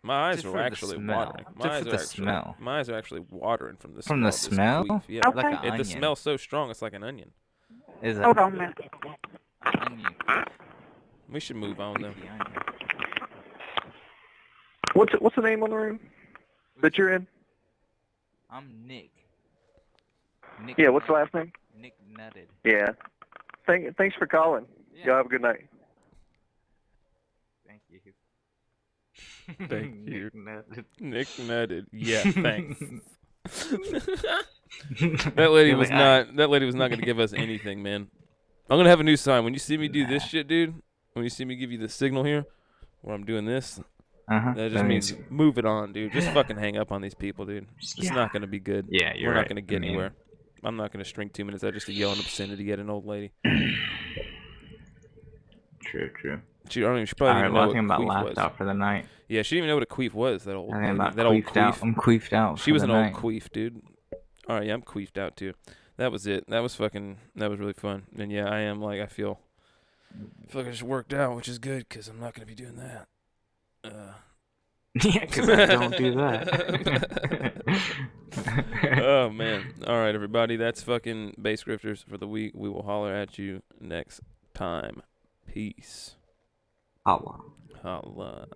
My eyes Just are for the actually smell. watering. Just My eyes for are the actually, smell. My eyes are actually watering from the smell. From the of this smell? queef. Yeah. Okay. Like an The onion. smell's so strong, it's like an onion. Is Hold on a minute. Onion. We should move on though. What's the name on the room that you're in? I'm Nick. Yeah, what's the last name? Nick Nutted. Yeah. Thanks for calling. Y'all have a good night. Thank you. Thank you. Nick Nutted. Nick Nutted. Yeah, thanks. That lady was not going to give us anything, man. I'm going to have a new sign. When you see me do this shit, dude, when you see me give you the signal here, where I'm doing this, that just means move it on, dude. Just fucking hang up on these people, dude. It's not going to be good. Yeah, you're We're right. not going to get anywhere. I'm not going to string 2 minutes out just to yell an obscenity at an old lady. True. She probably didn't know I what think about queef laughed was. out for the night. Yeah, she didn't even know what a queef was. That old I lady. think about That old queefed out. queef. I'm queefed out. She for was the an night. old queef, dude. All right, yeah, I'm queefed out too. That was it. That was really fun. And yeah, I am like, I feel like I just worked out, which is good because I'm not going to be doing that. Yeah, because I don't do that. Oh, man. All right, everybody. That's fucking Bass Grifters for the week. We will holler at you next time. Peace. Holla. Holla.